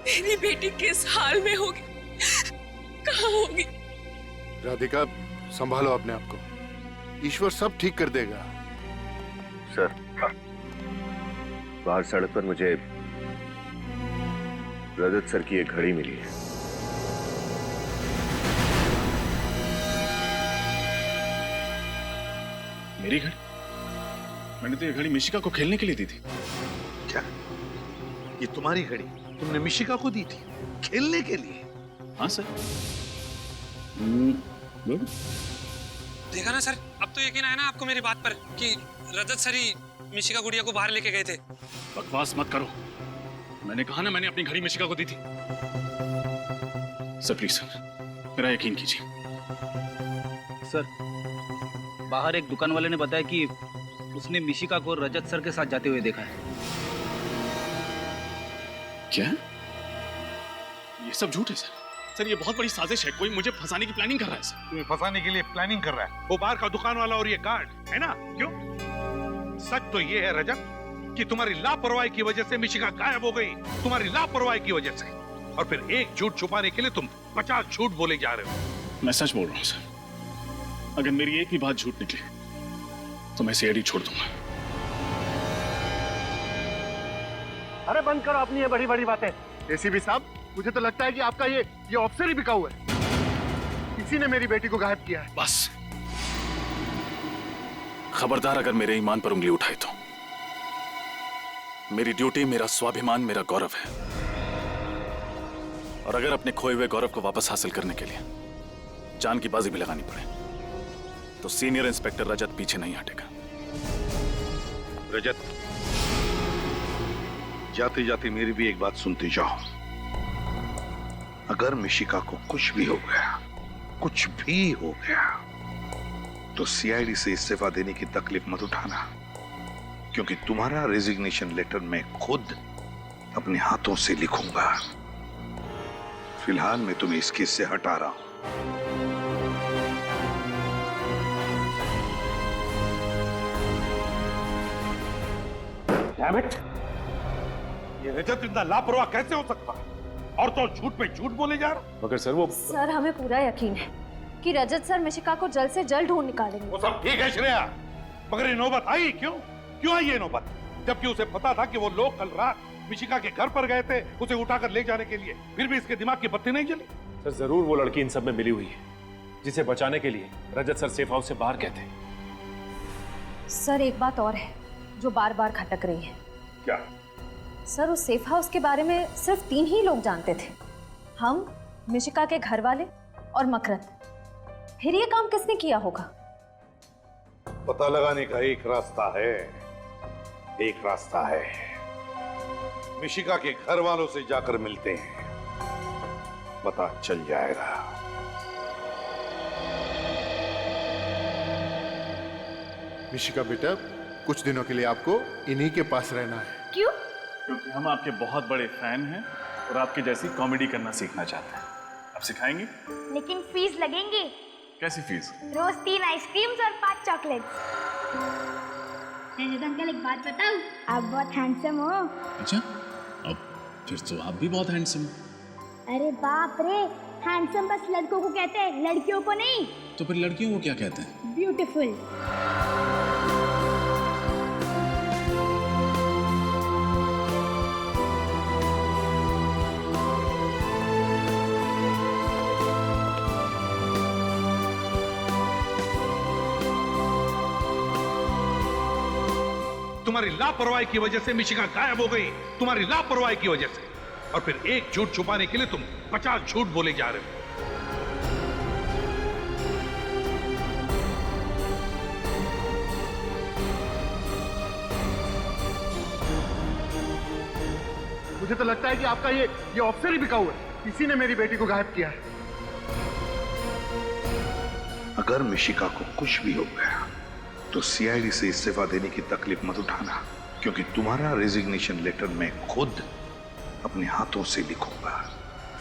मेरी बेटी किस हाल में होगी, कहाँ होगी। राधिका, संभालो अपने आप को, ईश्वर सब ठीक कर देगा। सर, बाहर सड़क पर मुझे रजत सर की एक घड़ी मिली है। मेरी घड़ी? मैंने तो ये घड़ी मिशिका को खेलने के लिए दी थी। क्या ये तुम्हारी घड़ी तुमने मिशिका को दी थी खेलने के लिए? हाँ सर। देखा ना सर, अब तो यकीन आया ना आपको मेरी बात पर कि रजत सर ही मिशिका गुड़िया को बाहर लेके गए थे। बकवास मत करो, मैंने कहा ना मैंने अपनी घड़ी मिशिका को दी थी। सर प्लीज सर, मेरा यकीन कीजिए। सर, बाहर एक दुकान वाले ने बताया कि उसने मिशिका को रजत सर के साथ जाते हुए देखा है। क्या? ये सब झूठ है सर। सर ये बहुत बड़ी साजिश है, कोई मुझे फंसाने की प्लानिंग कर रहा है सर। तुम्हें फंसाने के लिए प्लानिंग कर रहा है वो बाहर का दुकान वाला और ये गार्ड है ना? क्यों? सच तो ये है रजत कि तुम्हारी लापरवाही की वजह से मिशिका गायब हो गई, तुम्हारी लापरवाही की वजह से। और फिर एक झूठ छुपाने के लिए तुम 50 झूठ बोले जा रहे हो। मैं सच बोल रहा हूँ सर, अगर मेरी एक भी बात झूठ निकले तो मैं सीआईडी छोड़ दूंगा। अरे बंद करो अपनी ये बड़ी बड़ी बातें। एसीपी साहब, मुझे तो लगता है कि आपका ये ऑफिसर ही बिकाऊ है। इसी ने मेरी बेटी को गायब किया है। बस खबरदार अगर मेरे ईमान पर उंगली उठाए तो। मेरी ड्यूटी, मेरा स्वाभिमान, मेरा गौरव है, और अगर अपने खोए हुए गौरव को वापस हासिल करने के लिए जान की बाजी भी लगानी पड़े तो सीनियर इंस्पेक्टर रजत पीछे नहीं हटेगा। रजत, जाते जाते मेरी भी एक बात सुनते जाओ। अगर मिशिका को कुछ भी हो गया, कुछ भी हो गया, तो सीआईडी से इस्तीफा देने की तकलीफ मत उठाना, क्योंकि तुम्हारा रेजिग्नेशन लेटर मैं खुद अपने हाथों से लिखूंगा। फिलहाल मैं तुम्हें इस केस से हटा रहा हूं। Damn it! ये रजत इतना लापरवाह कैसे हो सकता है? और तो झूठ पे झूठ बोले जा रहा। मगर सर वो... सर, हमें पूरा यकीन है कि रजत सर मिशिका को जल्द से जल्द ढूंढ निकालेंगे। वो सब ठीक है श्रेया, मगर ये नौबत आई क्यों? क्यों आई ये नौबत? जबकि उसे पता था कि वो लोग कल रात मिशिका के घर पर गए थे उसे उठाकर ले जाने के लिए, फिर भी इसके दिमाग की बत्ती नहीं जली। सर जरूर वो लड़की इन सब में मिली हुई है, जिसे बचाने के लिए रजत सर सेफ हाउस से बाहर गए थे। सर, एक बात और है जो बार बार खटक रही है। क्या? सर, उस सेफ हाउस के बारे में सिर्फ 3 ही लोग जानते थे, हम, मिशिका के घर वाले और मकरंद। फिर ये काम किसने किया होगा? पता लगाने का एक रास्ता है, एक रास्ता है। मिशिका के घर वालों से जाकर मिलते हैं, पता चल जाएगा। मिशिका बेटा, कुछ दिनों के लिए आपको इन्हीं के पास रहना है। क्यों? क्योंकि हम आपके बहुत बड़े फैन हैं और आपके जैसी कॉमेडी करना सीखना चाहते हैं। आप सिखाएंगे? लेकिन फीस लगेंगे। कैसी फीस? रोज 3 आइसक्रीम्स और 5 चॉकलेट्स। रजत अंकल, एक बात बताऊं? आप बहुत हैंडसम हो। अच्छा, अब फिर तो आप भी बहुत हैंडसम हो। अरे बाप रे, हैंडसम बस लड़कों को कहते हैं, लड़कियों को नहीं। तो फिर लड़कियों को क्या कहते हैं? ब्यूटीफुल। तुम्हारी लापरवाही की वजह से मिशिका गायब हो गई, तुम्हारी लापरवाही की वजह से। और फिर एक झूठ छुपाने के लिए तुम 50 झूठ बोले जा रहे हो। मुझे तो लगता है कि आपका ये ऑफिसर ही बिकाऊ है। इसी ने मेरी बेटी को गायब किया है। अगर मिशिका को कुछ भी हो गया तो सीआईडी से इस्तीफा देने की तकलीफ मत उठाना, क्योंकि तुम्हारा रेजिग्नेशन लेटर मैं खुद अपने हाथों से लिखूंगा।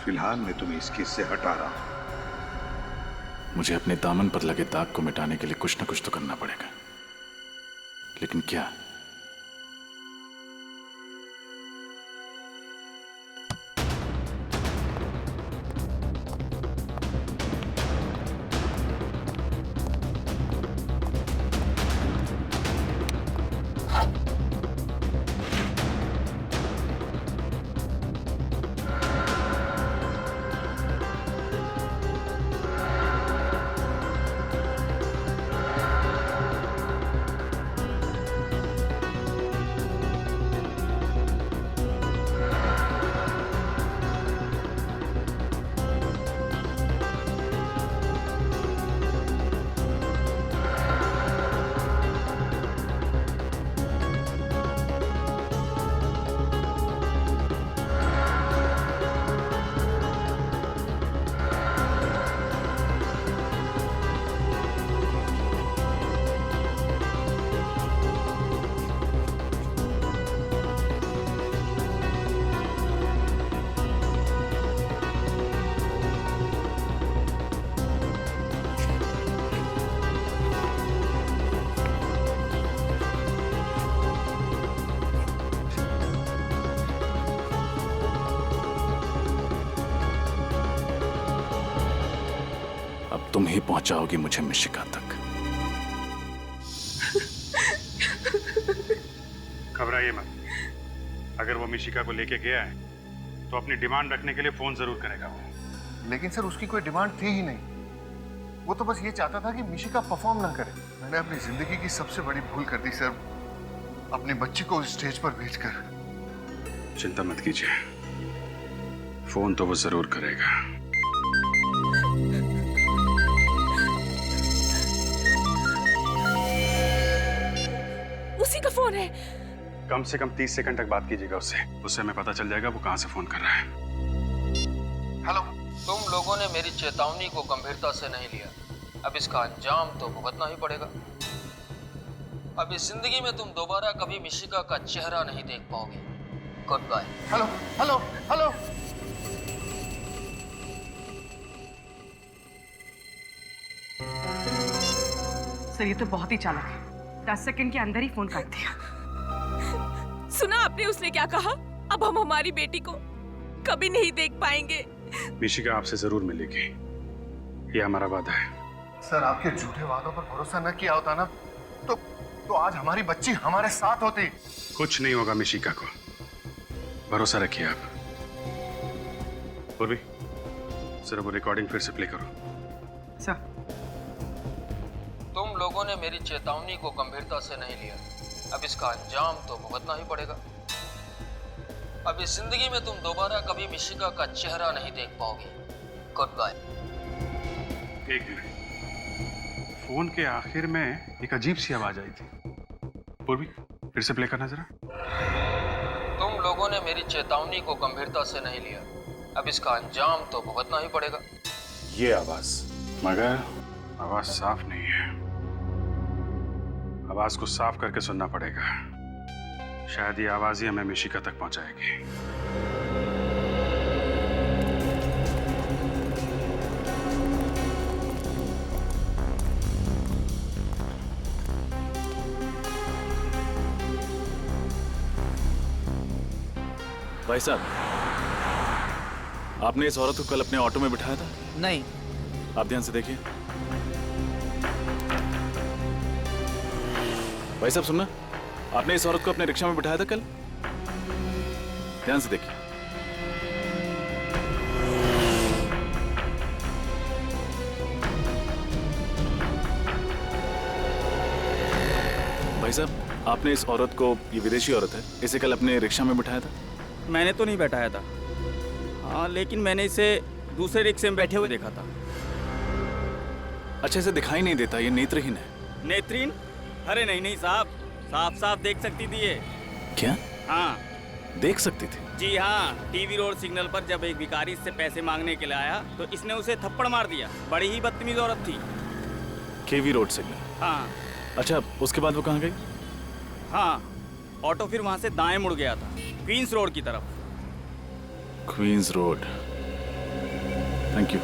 फिलहाल मैं तुम्हें इस केस से हटा रहा हूं। मुझे अपने दामन पर लगे दाग को मिटाने के लिए कुछ न कुछ तो करना पड़ेगा, लेकिन क्या? तुम ही पहुंचाओगी मुझे मिशिका तक। घबराइए मत। अगर वो मिशिका को लेके गया है तो अपनी डिमांड रखने के लिए फोन जरूर करेगा वो। लेकिन सर, उसकी कोई डिमांड थी ही नहीं। वो तो बस ये चाहता था कि मिशिका परफॉर्म ना करे। मैंने अपनी जिंदगी की सबसे बड़ी भूल कर दी सर, अपनी बच्ची को स्टेज पर भेजकर। चिंता मत कीजिए, फोन तो वो जरूर करेगा। उसी का फोन है। कम से कम 30 सेकंड तक बात कीजिएगा उससे हमें पता चल जाएगा वो कहां से फोन कर रहा है। हेलो। तुम लोगों ने मेरी चेतावनी को गंभीरता से नहीं लिया, अब इसका अंजाम तो भुगतना ही पड़ेगा। अब इस जिंदगी में तुम दोबारा कभी मिशिका का चेहरा नहीं देख पाओगे। Good bye. Hello hello hello. Sir, ये तो बहुत ही चालाक है। 10 सेकंड के अंदर ही फोन काट दिया। सुना आपने उसने क्या कहा? अब हम हमारी बेटी को कभी नहीं देख पाएंगे। मिशिका आपसे जरूर मिलेगी, ये हमारा वादा है। सर, आपके झूठे वादों पर भरोसा न किया होता ना तो आज हमारी बच्ची हमारे साथ होती। कुछ नहीं होगा मिशिका को, भरोसा रखिए आप। पूर्वी, जरा वो रिकॉर्डिंग फिर से प्ले करो। सर, तुम लोगों ने मेरी चेतावनी को गंभीरता से नहीं लिया, अब इसका अंजाम तो भुगतना ही पड़ेगा। अब इस जिंदगी में तुम दोबारा कभी मिशिका का चेहरा नहीं देख पाओगे। Good bye. एक मिनट, फोन के आखिर में एक अजीब सी आवाज आई थी। पूर्वी, फिर से प्ले करना जरा। तुम लोगों ने मेरी चेतावनी को गंभीरता से नहीं लिया, अब इसका अंजाम तो भुगतना ही पड़ेगा। ये आवाज, मगर आवाज साफ नहीं है। आवाज को साफ करके सुनना पड़ेगा। शायद ये आवाज ही हमें मिशिका तक पहुंचाएगी। भाई साहब, आपने इस औरत को कल अपने ऑटो में बिठाया था? नहीं। आप ध्यान से देखिए। भाई साहब सुनना, आपने इस औरत को अपने रिक्शा में बिठाया था कल? ध्यान से देखिए। भाई साहब, आपने इस औरत को, ये विदेशी औरत है, इसे कल अपने रिक्शा में बिठाया था? मैंने तो नहीं बैठाया था। हाँ, लेकिन मैंने इसे दूसरे रिक्शे में बैठे हुए देखा था। अच्छा, इसे दिखाई नहीं देता, ये नेत्रहीन है। नेत्रहीन? अरे नहीं नहीं साहब, साफ साफ देख सकती थी ये। क्या? हाँ, देख सकती थी? जी हाँ। टीवी रोड सिग्नल पर जब एक भिखारी इससे पैसे मांगने के लिए आया तो इसने उसे थप्पड़ मार दिया। बड़ी ही बदतमीज औरत थी। केवी रोड सिग्नल? हाँ। अच्छा, उसके बाद वो कहाँ गई? हाँ, ऑटो फिर वहाँ से दाएं मुड़ गया था, क्वींस रोड की तरफ। Queens Road. Thank you.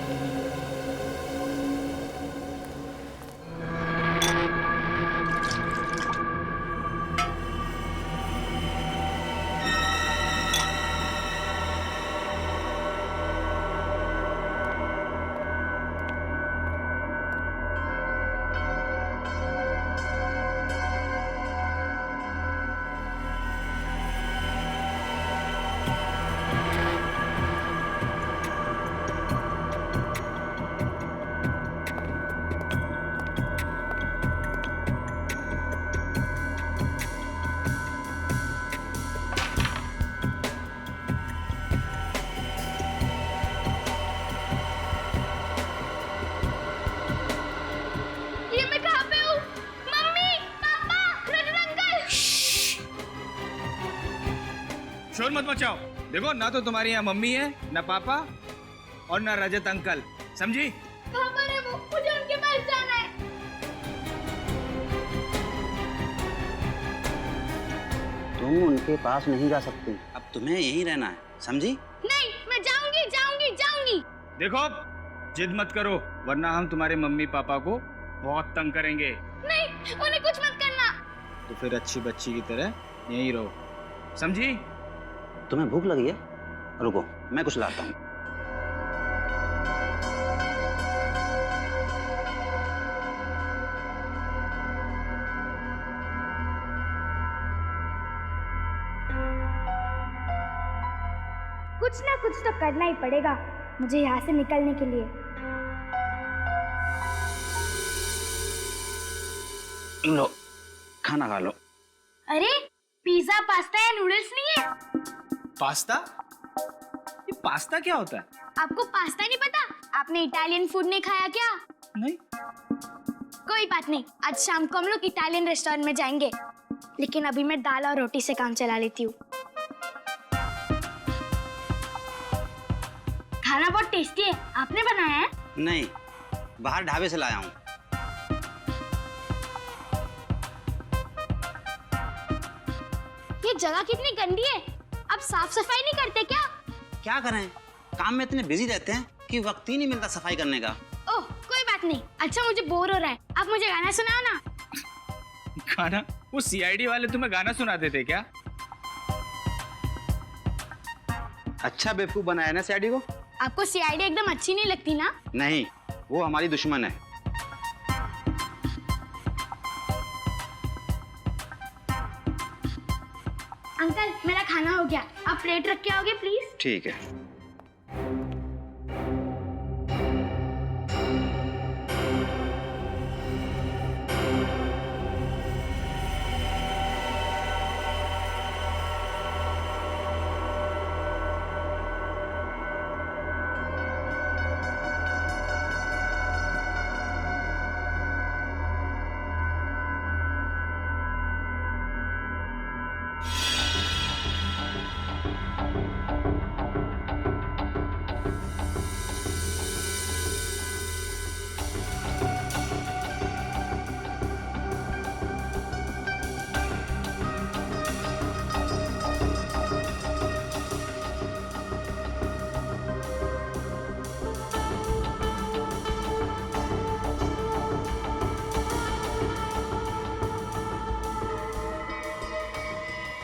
शोर मत मचाओ। देखो, ना तो तुम्हारी यहाँ मम्मी है, ना पापा और ना रजत अंकल, समझी? मुझे उनके पास जाना है। तुम उनके पास नहीं जा सकती, अब तुम्हें यहीं रहना है, समझी? नहीं, मैं जाऊंगी जाऊंगी जाऊंगी। देखो, जिद मत करो, वरना हम तुम्हारे मम्मी पापा को बहुत तंग करेंगे। नहीं, उन्हें कुछ मत करना। तो फिर अच्छी बच्ची की तरह यहीं रहो, समझी? तुम्हें भूख लगी है? रुको, मैं कुछ लाता हूँ। कुछ ना कुछ तो करना ही पड़ेगा मुझे यहाँ से निकलने के लिए। लो, खाना खा लो। अरे, पिज्जा, पास्ता या नूडल्स नहीं है? पास्ता? ये पास्ता क्या होता है? आपको पास्ता नहीं पता? आपने इटालियन फूड नहीं खाया क्या? नहीं। कोई बात नहीं, आज शाम को हम लोग इटालियन रेस्टोरेंट में जाएंगे। लेकिन अभी मैं दाल और रोटी से काम चला लेती हूँ। खाना बहुत टेस्टी है। आपने बनाया है? नहीं, बाहर ढाबे से लाया हूँ। ये जगह कितनी गंदी है। आप साफ सफाई नहीं करते क्या? क्या करें, काम में इतने बिजी रहते हैं कि वक्त ही नहीं मिलता सफाई करने का। ओह, कोई बात नहीं। अच्छा, मुझे बोर हो रहा है, आप मुझे गाना सुनाओ ना। गाना? वो सीआईडी वाले तुम्हें गाना सुनाते थे क्या? अच्छा बेवकूफ बनाया ना सीआईडी को। आपको सीआईडी एकदम अच्छी नहीं लगती ना? नहीं, वो हमारी दुश्मन है। अंकल, मेरा खाना हो गया, आप प्लेट रख के आओगे प्लीज? ठीक है।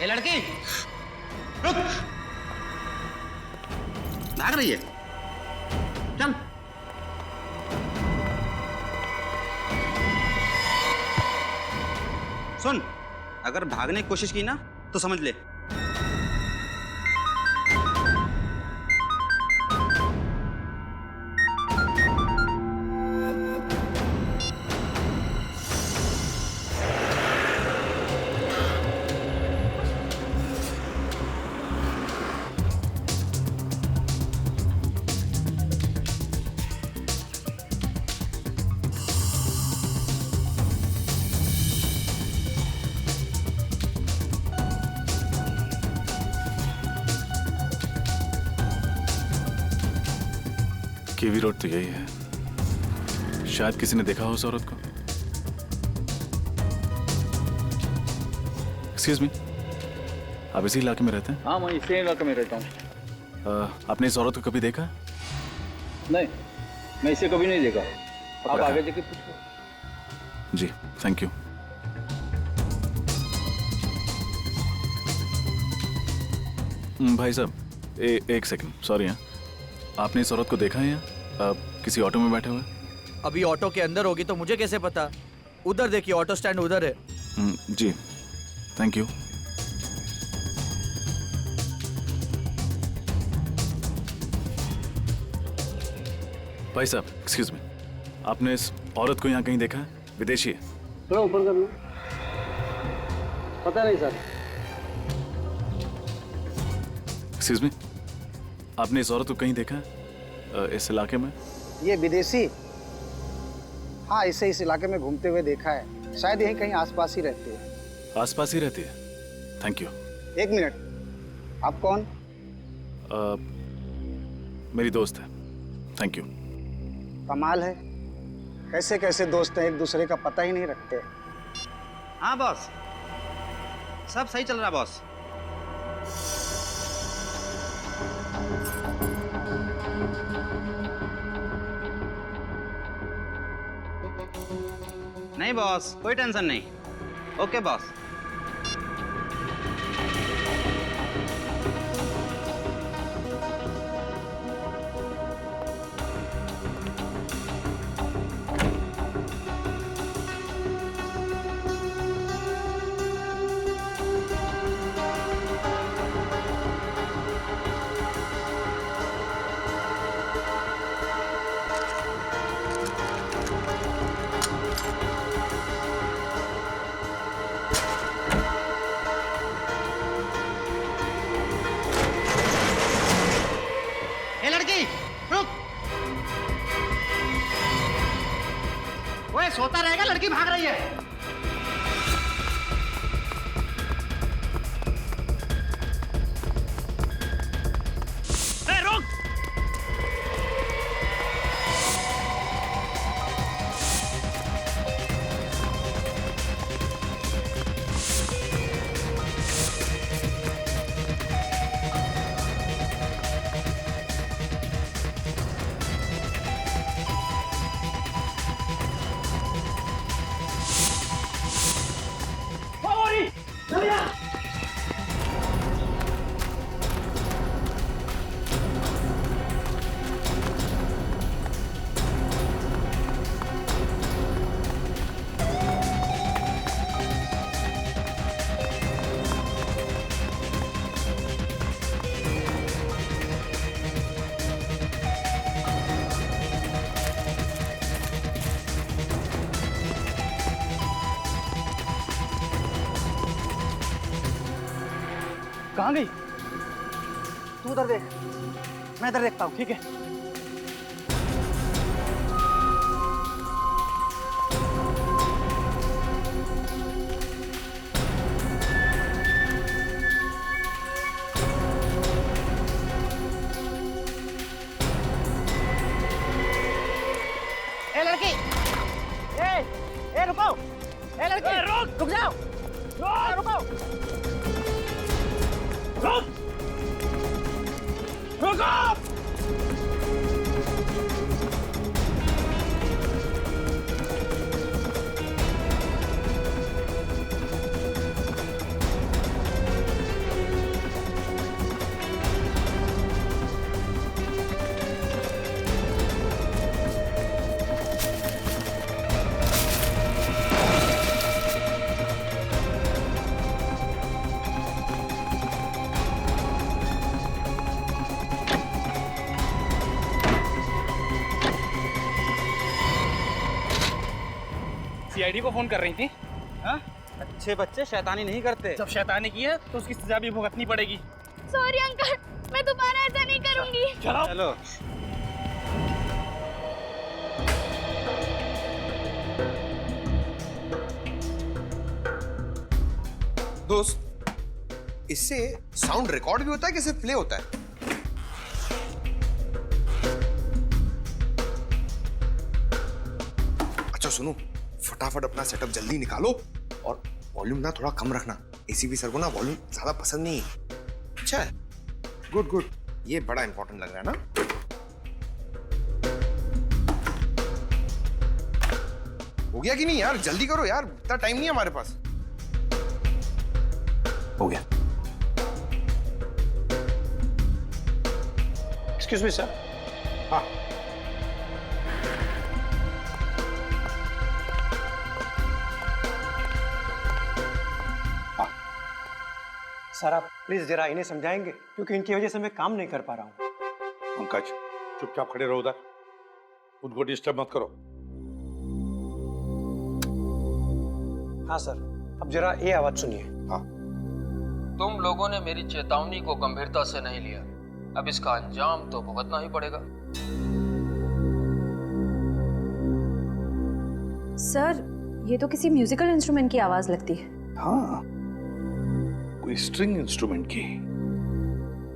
ए लड़की रुक, भाग रही है, चल। सुन, अगर भागने की कोशिश की ना तो समझ ले केवी रोड तो यही है। शायद किसी ने देखा हो उस औरत को। एक्सक्यूज मी, आप इसी इलाके में रहते हैं? हाँ, मैं इसी इलाके में रहता हूँ। आपने इस औरत को कभी देखा? नहीं, मैं इसे कभी नहीं देखा। आप आगे जाके पूछो। जी, थैंक यू। भाई साहब, एक सेकंड, सॉरी। हाँ, आपने इस औरत को देखा है यहाँ किसी ऑटो में बैठे हुए? अभी ऑटो के अंदर होगी तो मुझे कैसे पता? उधर देखिए, ऑटो स्टैंड उधर है। जी, थैंक यू। भाई साहब, एक्सक्यूज मी, आपने इस औरत को यहाँ कहीं देखा है? विदेशी है? थोड़ा ऊपर कर लो। पता नहीं सर। एक्सक्यूज मी, आपने इस औरत को कहीं देखा है इस इलाके में? ये विदेशी? हाँ, इसे इस इलाके में घूमते हुए देखा है। शायद यहीं कहीं आसपास ही रहती है। आसपास ही रहती है? Thank you. एक मिनट, आप कौन? मेरी दोस्त है। Thank you. कमाल है, कैसे कैसे दोस्त हैं, एक दूसरे का पता ही नहीं रखते। हाँ बॉस, सब सही चल रहा बॉस। नहीं बॉस, कोई टेंशन नहीं। Okay boss. सोता रहेगा, लड़की भाग रही है। रुक। कहाँ गई? तू उधर देख, मैं इधर देखता हूँ, ठीक है? ए लड़की, ए रुको, ए लड़की, रुक जाओ, रुको, रुक, रुको। डैडी को फोन कर रही थी? हाँ? अच्छे बच्चे शैतानी नहीं करते। जब शैतानी की है तो उसकी सजा भी भुगतनी पड़ेगी। सॉरी अंकल, मैं दोबारा ऐसा नहीं करूंगी। चलो। दोस्त, इससे साउंड रिकॉर्ड भी होता है कि सिर्फ प्ले होता है? अच्छा सुनो, फटाफट अपना सेटअप जल्दी निकालो और वॉल्यूम ना थोड़ा कम रखना। एसीपी सर को ना वॉल्यूम ज्यादा पसंद नहीं है। अच्छा है, गुड गुड, ये बड़ा इंपॉर्टेंट लग रहा है ना। हो गया कि नहीं यार? जल्दी करो यार, इतना टाइम नहीं है हमारे पास। हो गया। Excuse me sir. हाँ, सर आप प्लीज जरा इन्हें समझाएंगे, क्योंकि इनकी वजह से मैं काम नहीं कर पा रहा हूँ। पंकज, चुपचाप खड़े रहो उधर, उनको डिस्टर्ब मत करो। हाँ सर, अब जरा ये आवाज सुनिए। हाँ। तुम लोगों ने मेरी चेतावनी को गंभीरता से नहीं लिया, अब इसका अंजाम तो भुगतना ही पड़ेगा। सर, ये तो किसी म्यूजिकल इंस्ट्रूमेंट की आवाज लगती है। हाँ, कोई स्ट्रिंग इंस्ट्रूमेंट की।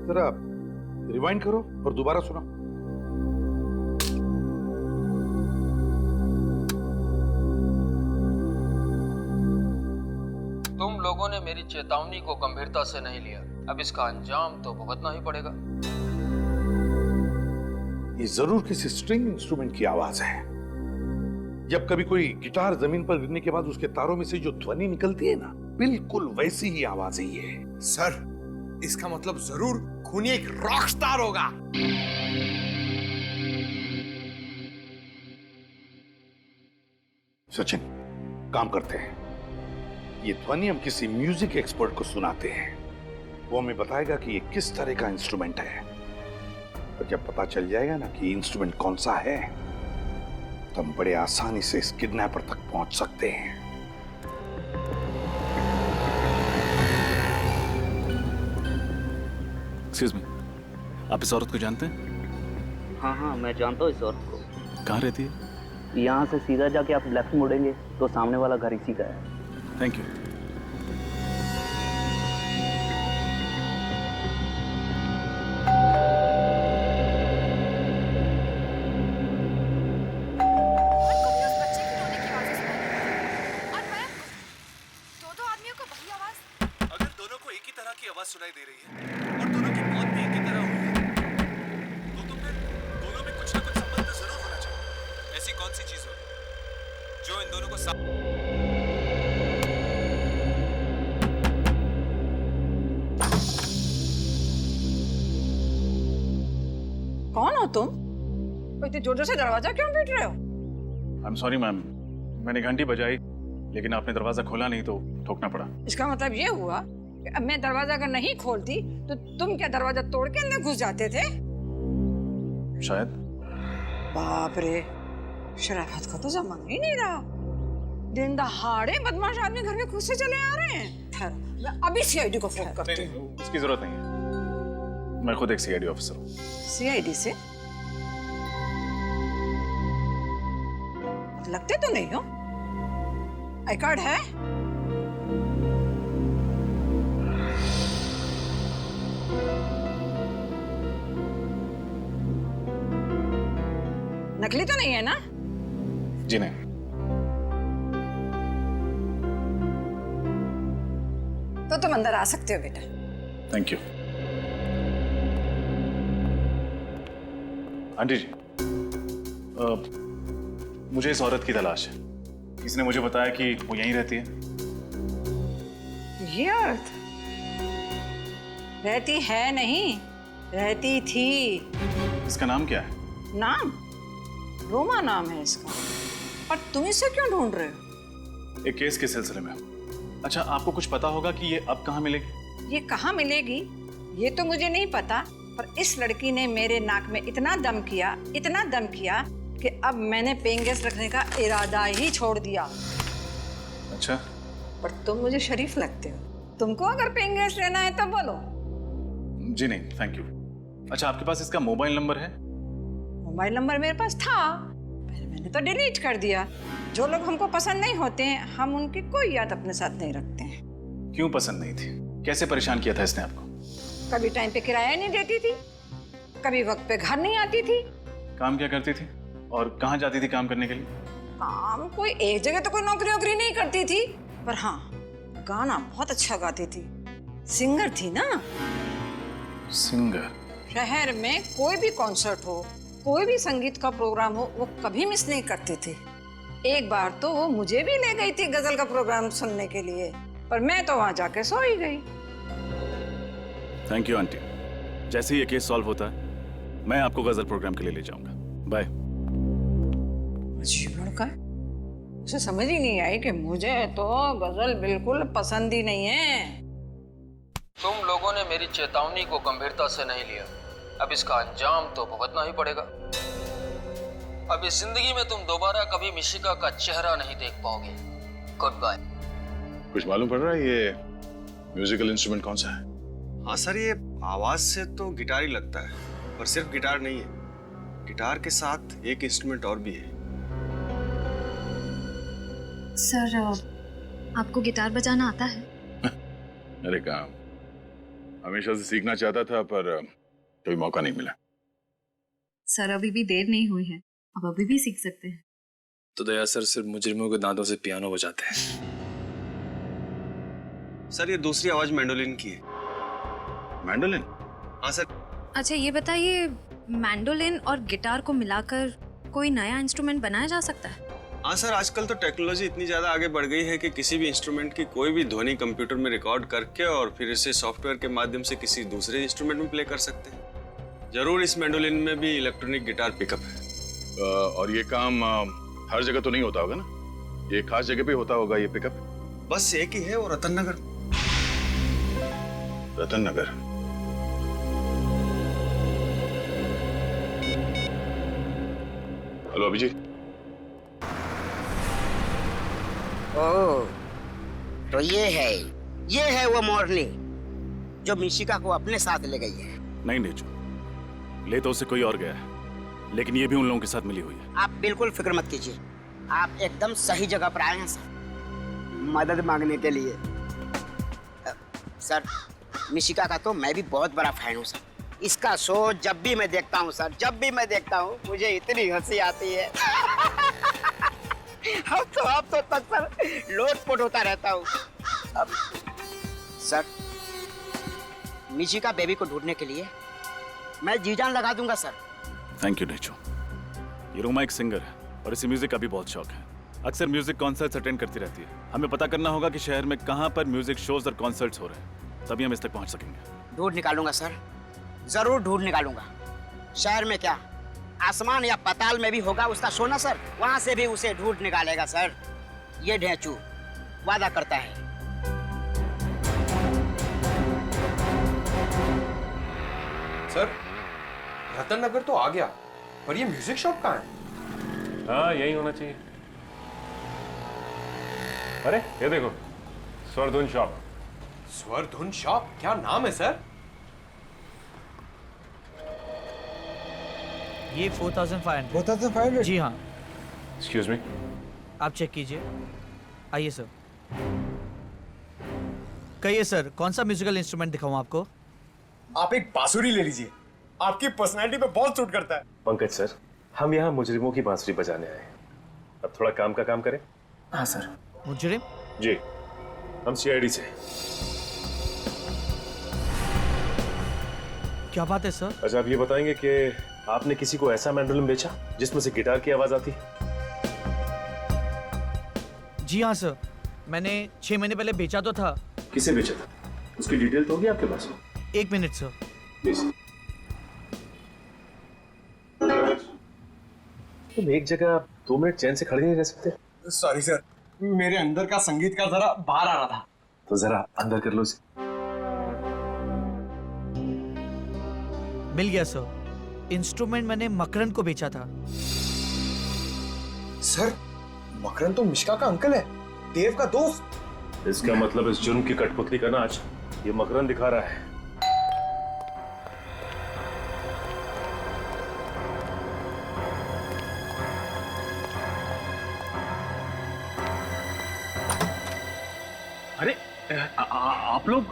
जरा रिवाइंड करो और दोबारा सुनो। तुम लोगों ने मेरी चेतावनी को गंभीरता से नहीं लिया, अब इसका अंजाम तो भुगतना ही पड़ेगा। ये जरूर किसी स्ट्रिंग इंस्ट्रूमेंट की आवाज है। जब कभी कोई गिटार जमीन पर गिरने के बाद उसके तारों में से जो ध्वनि निकलती है ना, बिल्कुल वैसी ही आवाज है ये। सर, इसका मतलब जरूर खूनी एक रॉक स्टार होगा। सचिन, काम करते हैं, ये ध्वनि हम किसी म्यूजिक एक्सपर्ट को सुनाते हैं। वो हमें बताएगा कि ये किस तरह का इंस्ट्रूमेंट है। और जब पता चल जाएगा ना कि इंस्ट्रूमेंट कौन सा है, तो हम बड़े आसानी से इस किडनैपर तक पहुंच सकते हैं। एक्सक्यूज मी, आप इस औरत को जानते हैं? हाँ, मैं जानता हूँ इस औरत को। कहाँ रहती है? यहाँ से सीधा जाके आप लेफ्ट मुड़ेंगे तो सामने वाला घर इसी का है। Thank you. अगर दोनों को एक ही तरह की आवाज सुनाई दे रही है और दोनों की मौत भी एक ही तरह हुई है, तो फिर दोनों में कुछ ना कुछ संबंध जरूर होना चाहिए। ऐसी कौन सी चीज होगी जो इन दोनों को कौन हो तुम? इतने जोर जोर से दरवाजा क्यों पीट रहे हो? आई एम सॉरी मैम, मैंने घंटी बजाई लेकिन आपने दरवाजा खोला नहीं तो ठोकना पड़ा। इसका मतलब ये हुआ कि अब मैं दरवाजा अगर नहीं खोलती तो तुम क्या दरवाजा तोड़ के अंदर घुस जाते थे? शायद। बाप रे, शराफत का तो जमाना ही नहीं रहा। दिन दहाड़े बदमाश आदमी घर में खुद से चले आ रहे हैं। ठहरो, मैं अभी सीआईडी को फोन करती हूँ। इसकी जरूरत नहीं है, मैं खुद एक सीआईडी ऑफिसर हूँ। सीआईडी से? लगते तो नहीं हो। आई कार्ड है? नकली तो नहीं है ना? जी नहीं। तो तुम अंदर आ सकते हो बेटा। Thank you. आंटी जी, मुझे इस औरत की तलाश है। किसी ने मुझे बताया कि वो यहीं रहती है। ये औरत रहती है नहीं, रहती थी। इसका नाम क्या है? नाम? रोमा नाम है इसका। और तुम इसे क्यों ढूंढ रहे हो? एक केस के सिलसिले में। अच्छा, आपको कुछ पता होगा कि ये अब कहाँ मिलेगी? ये कहाँ मिलेगी ये तो मुझे नहीं पता, पर इस लड़की ने मेरे नाक में इतना दम किया कि अब मैंने पेइंग गेस्ट रखने का इरादा ही छोड़ दिया। अच्छा, पर तुम मुझे शरीफ लगते हो। तुमको अगर पेइंग गेस्ट लेना है तो बोलो। जी नहीं, थैंक यू। अच्छा, आपके पास इसका मोबाइल नंबर है? मोबाइल नंबर मेरे पास था, मैंने तो डिलीट कर दिया। जो लोग हमको पसंद नहीं होते हैं, हम उनकी कोई याद अपने साथ नहीं रखते हैं। क्यों पसंद नहीं थी? कैसे परेशान किया था इसने आपको? कभी टाइम पे किराया नहीं देती थी, कभी वक्त पे घर नहीं आती थी। काम क्या करती थी और कहाँ जाती थी काम करने के लिए? काम कोई एक जगह तो कोई नौकरी नहीं करती थी, पर हाँ गाना बहुत अच्छा गाती थी। सिंगर थी ना। सिंगर? शहर में कोई भी कॉन्सर्ट हो, कोई भी संगीत का प्रोग्राम हो, वो कभी मिस नहीं करती थी। एक बार तो वो मुझे भी ले गई थी गजल का प्रोग्राम सुनने के लिए, पर मैं तो वहां जाके सो ही गई। Thank you aunty. जैसे ही ये केस सॉल्व होता है मैं आपको गजल प्रोग्राम के लिए ले जाऊंगा। बाय। अजीब लड़का है, उसे समझ ही नहीं आई कि मुझे तो गजल बिल्कुल पसंद ही नहीं है। तुम लोगों ने मेरी चेतावनी को गंभीरता से नहीं लिया, अब इसका अंजाम तो भुगतना ही पड़ेगा। अब इस जिंदगी में तुम दोबारा कभी मिशिका का चेहरा नहीं देख पाओगे। Good bye. कुछ मालूम पड़ रहा है ये म्यूजिकल इंस्ट्रूमेंट कौन सा है? हाँ सर, ये आवाज से तो गिटार ही लगता है, पर सिर्फ गिटार नहीं है, गिटार के साथ एक इंस्ट्रूमेंट और भी है। सर, आपको गिटार बजाना आता है? अरे काम हमेशा से सीखना चाहता था, पर कोई मौका नहीं मिला। सर, अभी भी देर नहीं हुई है, अब अभी भी सीख सकते हैं। तो दया सर सिर्फ मुजरिमों के दांतों से पियानो बजाते हैं। सर, ये दूसरी आवाज मैंडोलिन की है। मैंडोलिन? हाँ सर। अच्छा, ये बताइए, मैंडोलिन और गिटार को मिलाकर कोई नया इंस्ट्रूमेंट बनाया जा सकता है? हाँ सर, आजकल तो टेक्नोलॉजी इतनी ज्यादा आगे बढ़ गई है कि किसी भी इंस्ट्रूमेंट की कोई भी ध्वनि कंप्यूटर में रिकॉर्ड करके और फिर इसे सॉफ्टवेयर के माध्यम से किसी दूसरे इंस्ट्रूमेंट में प्ले कर सकते हैं। जरूर इस मैंडोलिन में भी इलेक्ट्रॉनिक गिटार पिकअप है। और ये काम हर जगह तो नहीं होता होगा ना? ये खास जगह पे होता होगा ये पिकअप? बस एक ही है, वो रतन नगर। रतन नगर? हेलो अभिजीत। ओह, तो ये है वो मोरनी जो मिशिका को अपने साथ ले गई है। नहीं नेचू, ले तो उसे कोई और गया है, लेकिन ये भी उन लोगों के साथ मिली हुई है। आप बिल्कुल फिक्र मत कीजिए, आप एकदम सही जगह पर आए हैं सर, मदद मांगने के लिए। सर, मिशिका का तो मैं भी बहुत बड़ा फैन हूँ सर। इसका शो जब भी मैं देखता हूँ सर, जब भी मैं देखता हूँ मुझे इतनी हंसी आती है। अब तो तक सर लोटपोट होता रहता हूँ। अब सर, मिशिका बेबी को ढूंढने के लिए मैं जी जान लगा दूंगा सर। Thank you Nechu. ये रूमा एक सिंगर है और इसे म्यूजिक का भी बहुत शौक है। अक्सर म्यूजिक कॉन्सर्ट्स अटेंड करती रहती है। हमें पता करना होगा कि शहर में कहाँ पर म्यूजिक शोज और कॉन्सर्ट्स हो रहे हैं, तभी हम इस तक पहुँच सकेंगे। ढूंढ निकालूंगा सर, जरूर ढूंढ निकालूंगा। शहर में क्या, आसमान या पाताल में भी होगा उसका शो ना सर, वहां से भी उसे ढूंढ निकालेगा सर। ये ढेंचू वादा करता है। सर, रतन नगर तो आ गया, पर ये म्यूजिक शॉप कहाँ है? हाँ, यही होना चाहिए। अरे ये देखो, स्वरधुन शॉप। स्वरधुन शॉप? क्या नाम है सर? ये 4500। जी हाँ। एक्सक्यूज मी, आप चेक कीजिए। आइए सर। कहिए सर, कौन सा म्यूजिकल इंस्ट्रूमेंट दिखाऊं आपको? आप एक बांसुरी ले लीजिए, आपकी पर्सनैलिटी पे बहुत सूट करता है। पंकज सर, हम यहाँ मुजरिमों की बांसुरी बजाने आए हैं। अब थोड़ा काम का काम करें। हाँ सर। मुजरिम? जी, हम सीआईडी से। क्या बात है सर? अच्छा, आप ये बताएंगे कि आपने किसी को ऐसा मैंडोलिन बेचा जिसमें से गिटार की आवाज आती? जी हाँ सर, मैंने 6 महीने पहले बेचा तो था। किसे बेचा था? उसकी डिटेल तो होगी आपके पास? 1 मिनट सर। प्लीज। तुम एक जगह 2 मिनट चैन से खड़े नहीं रह सकते? सॉरी सर, मेरे अंदर का संगीत का जरा बाहर आ रहा था। तो जरा अंदर कर लो इसे। मिल गया सर। इंस्ट्रूमेंट मैंने मकरन को बेचा था। सर, मकरन तो मिशिका का अंकल है। देव का दोस्त। इसका मतलब इस जुर्म की कठपुतली का नाच ये मकरंद दिखा रहा है। अरे आप लोग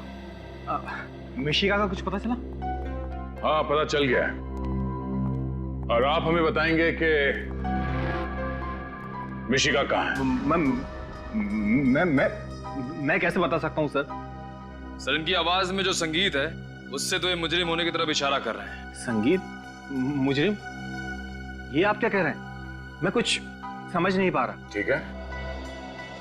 मिशिका का कुछ पता चला? हाँ, पता चल गया है। और आप हमें बताएंगे कि मिशिका कहाँ है? मैं कैसे बता सकता हूँ सर? सर, इनकी आवाज में जो संगीत है उससे तो ये मुजरिम होने की तरफ इशारा कर रहे हैं। संगीत? मुजरिम? ये आप क्या कह रहे हैं? मैं कुछ समझ नहीं पा रहा। ठीक है,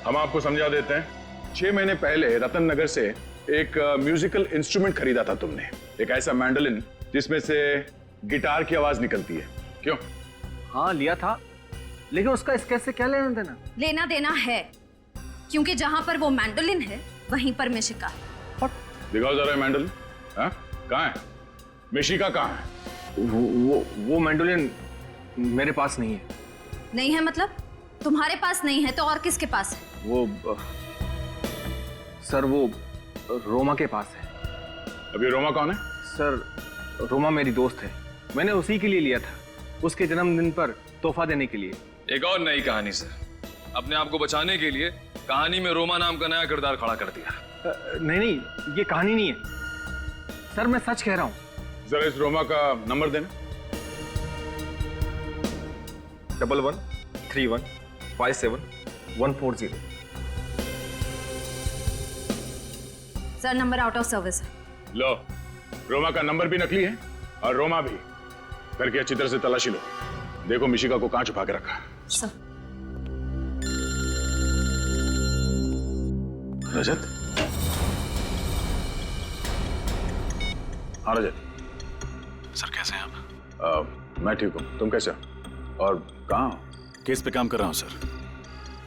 हम आपको समझा देते हैं। 6 महीने पहले रतन नगर से एक म्यूजिकल इंस्ट्रूमेंट खरीदा था तुमने, एक ऐसा मैंडोलिन जिसमें से गिटार की आवाज निकलती है। क्यों? हाँ, लिया था, लेकिन उसका इस केस से क्या लेना देना? लेना देना है, क्योंकि जहां पर वो मैंडोलिन है वहीं पर मिशिका है। दिखाओ जरा मैंडोलिन। हाँ, कहाँ है मिशिका? कहाँ है? वो मैंडोलिन मेरे पास नहीं है। नहीं है मतलब? तुम्हारे पास नहीं है तो और किसके पास है? वो सर, वो रोमा के पास है। अभी रोमा कौन है? सर, रोमा मेरी दोस्त है। मैंने उसी के लिए लिया था, उसके जन्मदिन पर तोहफा देने के लिए। एक और नई कहानी सर, अपने आप को बचाने के लिए कहानी में रोमा नाम का नया किरदार खड़ा कर दिया। नहीं, ये कहानी नहीं है सर, मैं सच कह रहा हूँ। जरा इस रोमा का नंबर देना। 113157 sir, number out of service है। लो, रोमा का नंबर भी नकली है और रोमा भी। करके अच्छी तरह से तलाशी लो, देखो मिशिका को कहां छुपा के रखा। सर। रजत? हाँ रजत। सर कैसे हैं आप? मैं ठीक हूँ, तुम कैसे हो? और कहाँ हो? केस पे काम कर रहा हूँ सर।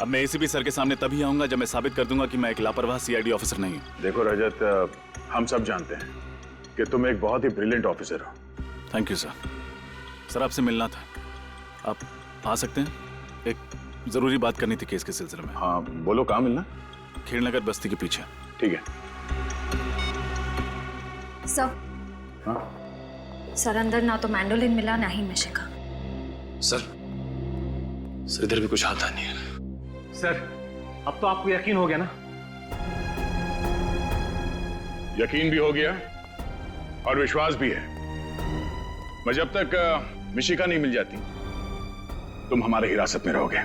अब मैं एसीपी सर के सामने तभी आऊंगा जब मैं साबित कर दूंगा कि मैं एक लापरवाह सीआईडी ऑफिसर नहीं हूँ। देखो रजत, हम सब जानते हैं कि तुम एक बहुत ही ब्रिलियंट ऑफिसर हो। Thank you sir. सर आपसे मिलना था, आप आ सकते हैं? एक जरूरी बात करनी थी केस के सिलसिले में। हाँ बोलो, कहाँ मिलना? खेड़नगर बस्ती के पीछे। ठीक है। सर। हाँ? सर, अंदर ना तो मैंडोलिन मिला ना ही मिशिका। सर इधर भी कुछ आता नहीं है। सर, अब तो आपको यकीन हो गया ना? यकीन भी हो गया और विश्वास भी है। मैं जब तक मिशिका नहीं मिल जाती तुम हमारे हिरासत में रहोगे।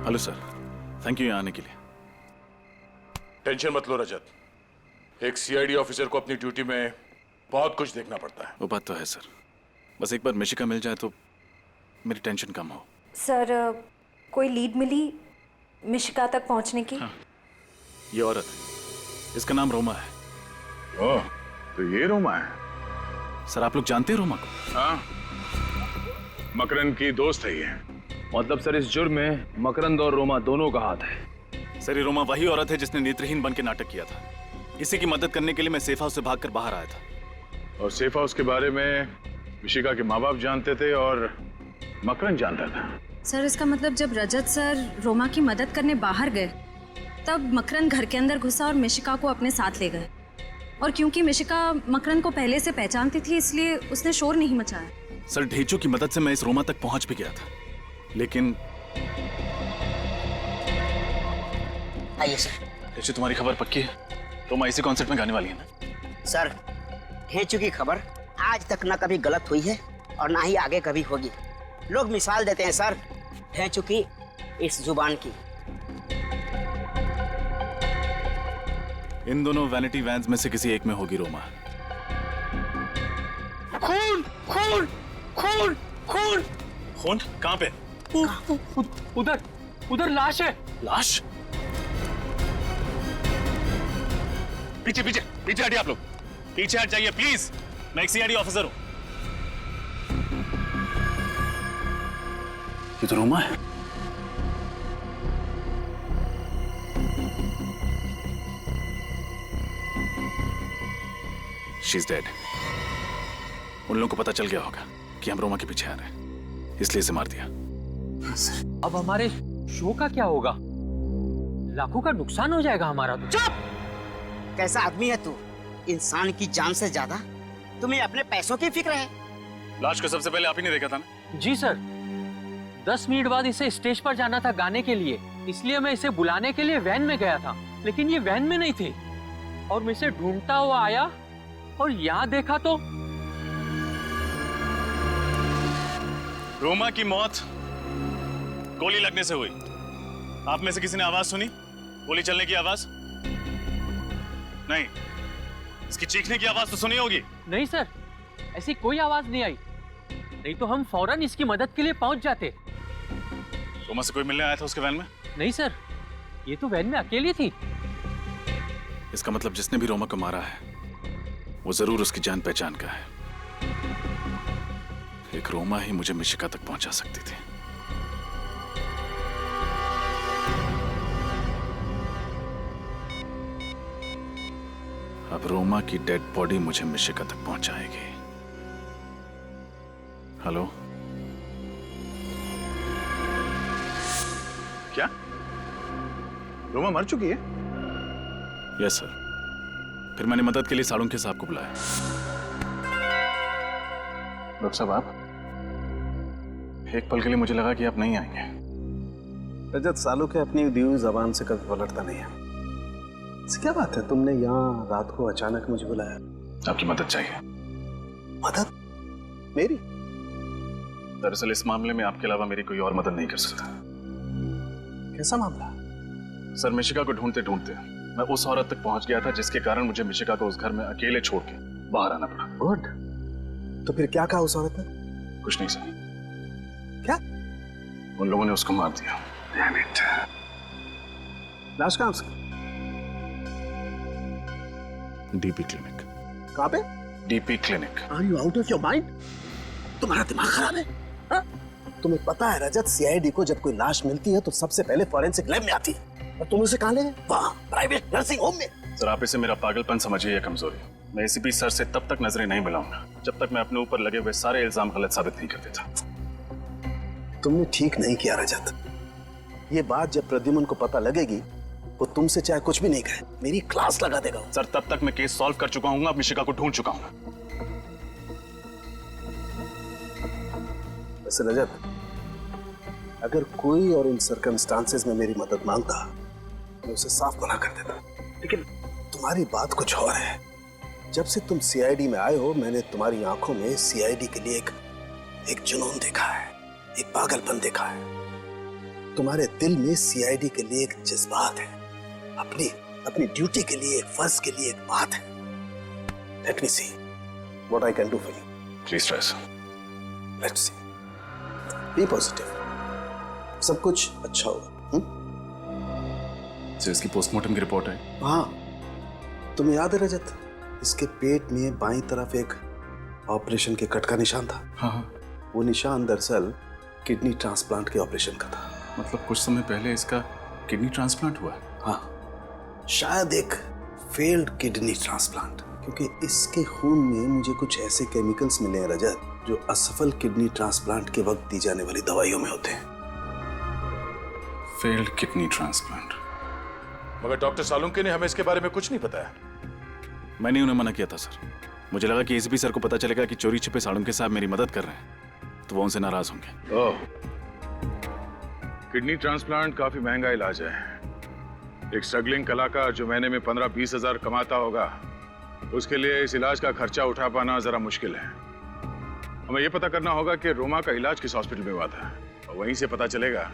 हेलो सर, थैंक यू यहाँ आने के लिए। टेंशन मत लो रजत, एक सीआईडी ऑफिसर को अपनी ड्यूटी में बहुत कुछ देखना पड़ता है। वो बात तो है सर, बस एक बार मिशिका मिल जाए तो मेरी टेंशन कम हो। सर, कोई लीड मिली मिशिका तक पहुंचने की? हाँ, ये औरत है, इसका नाम रोमा है। ओह, तो ये रोमा है? सर आप लोग जानते हैं रोमा को? हाँ, मकरंद की दोस्त है ये। मतलब सर, इस जुर्म में मकरंद और रोमा दोनों का हाथ है। सर ये रोमा वही औरत है जिसने नेत्रहीन बन के नाटक किया था। इसी की मदद करने के लिए मैं सेफ हाउस से भागकर बाहर आया था। और सेफ हाउस के बारे में मिशिका के माँ बाप जानते थे और मकरंद जानता था। सर, इसका मतलब जब रजत सर रोमा की मदद करने बाहर गए तब मकरंद घर के अंदर घुसा और मिशिका को अपने साथ ले गए। और क्योंकि मिशिका मकरंद को पहले से पहचानती थी इसलिए उसने शोर नहीं मचाया। सर ढेंचों की मदद से मैं इस रोमा तक पहुंच भी गया था, लेकिन आइए सर। टेंचू, तुम्हारी खबर पक्की है? रोमा इसी कॉन्सर्ट में गाने वाली है ना? सर, टेंचू की खबर आज तक ना कभी गलत हुई है और ना ही आगे कभी होगी। लोग मिसाल देते हैं सर टेंचू की इस जुबान की। इन दोनों वैनिटी वैन्स में से किसी एक में होगी रोमा। खून खून खून खून खून कहाँ पे? उधर उधर लाश है। लाश? पीछे पीछे पीछे हटिए आप लोग, पीछे हट जाइए प्लीज। मैं एक सीआईडी ऑफिसर हूं। ये तो रोमा है। She is dead. उन लोगों को पता चल गया होगा कि हम रोमा के पीछे आ रहे हैं, इसलिए इसे मार दिया। अब हमारे शो का क्या होगा? लाखों का नुकसान हो जाएगा हमारा तो। चुप! कैसा आदमी है तू? इंसान की जान से ज्यादा तुम्हें अपने पैसों की फिक्र है। लाश को सबसे पहले आप ही ने देखा था ना? जी सर, 10 मिनट बाद इसे स्टेज पर जाना था गाने के लिए, इसलिए मैं इसे बुलाने के लिए वैन में गया था, लेकिन ये वैन में नहीं थी और मैं इसे ढूंढता हुआ आया और यहाँ देखा तो रोमा की मौत गोली लगने से हुई। आप में से किसी ने आवाज सुनी? गोली चलने की आवाज? नहीं। इसकी चीखने की आवाज तो सुनी होगी? नहीं सर, ऐसी कोई आवाज नहीं आई, नहीं तो हम फौरन इसकी मदद के लिए पहुंच जाते। रोमा से कोई मिलने आया था उसके वैन में? नहीं सर, ये तो वैन में अकेली थी। इसका मतलब जिसने भी रोमा को मारा है वो जरूर उसकी जान पहचान का है। एक रोमा ही मुझे मिशिका तक पहुंचा सकती थी। अब रोमा की डेड बॉडी मुझे मिशिका तक पहुंचाएगी। हेलो? क्या रोमा मर चुकी है? Yes sir. फिर मैंने मदद के लिए सालुंखे साहब को बुलाया। डॉक्टर साहब, आप? एक पल के लिए मुझे लगा कि आप नहीं आएंगे। रजत, सालुंखे अपनी दी हुई जबान से कभी पलटता नहीं है। क्या बात है, तुमने यहाँ रात को अचानक मुझे बुलाया? आपकी मदद चाहिए। मदद? मेरी? दरअसल इस मामले में आपके अलावा मेरी कोई और मदद नहीं कर सकता। कैसा मामला? सर, मिशिका को ढूंढते ढूंढते मैं उस औरत तक पहुंच गया था जिसके कारण मुझे मिशिका को उस घर में अकेले छोड़ के बाहर आना पड़ा। गुड। तो फिर क्या कहा उस औरत ने? कुछ नहीं सर। क्या? उन लोगों ने उसको मार दिया। लाश कहाँ उसकी? DP clinic. कहाँ पे? DP clinic. Are you out of your mind? तुम्हारा दिमाग खराब है? हा? तुम्हें पता है रजत, सीआईडी को जब कोई लाश मिलती है तो सबसे पहले फॉरेंसिक लैब में आती है, और तुम उसे कहाँ ले गए? वहाँ प्राइवेट नर्सिंग होम में। सर, आप इसे मेरा पागलपन समझिए या कमजोरी। मैं एसीपी सर से तब तक नजरें नहीं मिलाऊंगा जब तक मैं अपने ऊपर लगे हुए सारे इल्जाम गलत साबित नहीं कर देता। तुमने ठीक नहीं किया रजत। ये बात जब प्रद्युमन को पता लगेगी वो तुमसे चाहे कुछ भी नहीं कहे, मेरी क्लास लगा देगा। सर, तब तक मैं केस सॉल्व कर चुका हूँ, अब मिशिका को ढूंढ चुका हूँ। वैसे रजत, अगर कोई और इन सर्कमस्टांसेस में मेरी मदद मांगता मैं उसे साफ मना कर देता, लेकिन तुम्हारी बात कुछ और है। जब से तुम सीआईडी में आए हो मैंने तुम्हारी आंखों में सीआईडी के लिए एक जुनून देखा है, एक पागलपन देखा है। तुम्हारे दिल में सीआईडी के लिए एक जज्बात है, अपनी ड्यूटी के लिए, फर्ज के लिए एक बात है। Let me see what I can do for you. Please try sir. Let's see. Be positive, सब कुछ अच्छा होगा। सर, इसकी पोस्टमार्टम की रिपोर्ट है? हाँ, तुम्हें याद है रजत, इसके पेट में बाईं तरफ एक ऑपरेशन के कट का निशान था। हाँ। वो निशान दरअसल किडनी ट्रांसप्लांट के ऑपरेशन का था। मतलब कुछ समय पहले इसका किडनी ट्रांसप्लांट हुआ? हाँ, शायद एक फेल्ड किडनी ट्रांसप्लांट, क्योंकि इसके खून में मुझे कुछ ऐसे केमिकल्स मिले हैं रजत जो असफल किडनी ट्रांसप्लांट के वक्त दी जाने वाली दवाइयों में होते हैं। Failed kidney transplant. मगर डॉक्टर सालुंके ने हमें इसके बारे में कुछ नहीं बताया। मैंने उन्हें मना किया था सर। मुझे लगा कि एसीपी सर को पता चलेगा कि चोरी छिपे सालुंके साहब मेरी मदद कर रहे हैं तो वो उनसे नाराज होंगे। किडनी ट्रांसप्लांट काफी महंगा इलाज है, एक स्ट्रगलिंग कलाकार जो महीने में 15-20 हजार कमाता होगा, उसके लिए इस इलाज का खर्चा उठा पाना जरा मुश्किल है। हमें यह पता करना होगा कि रोमा का इलाज किस हॉस्पिटल में हुआ था, और वहीं से पता चलेगा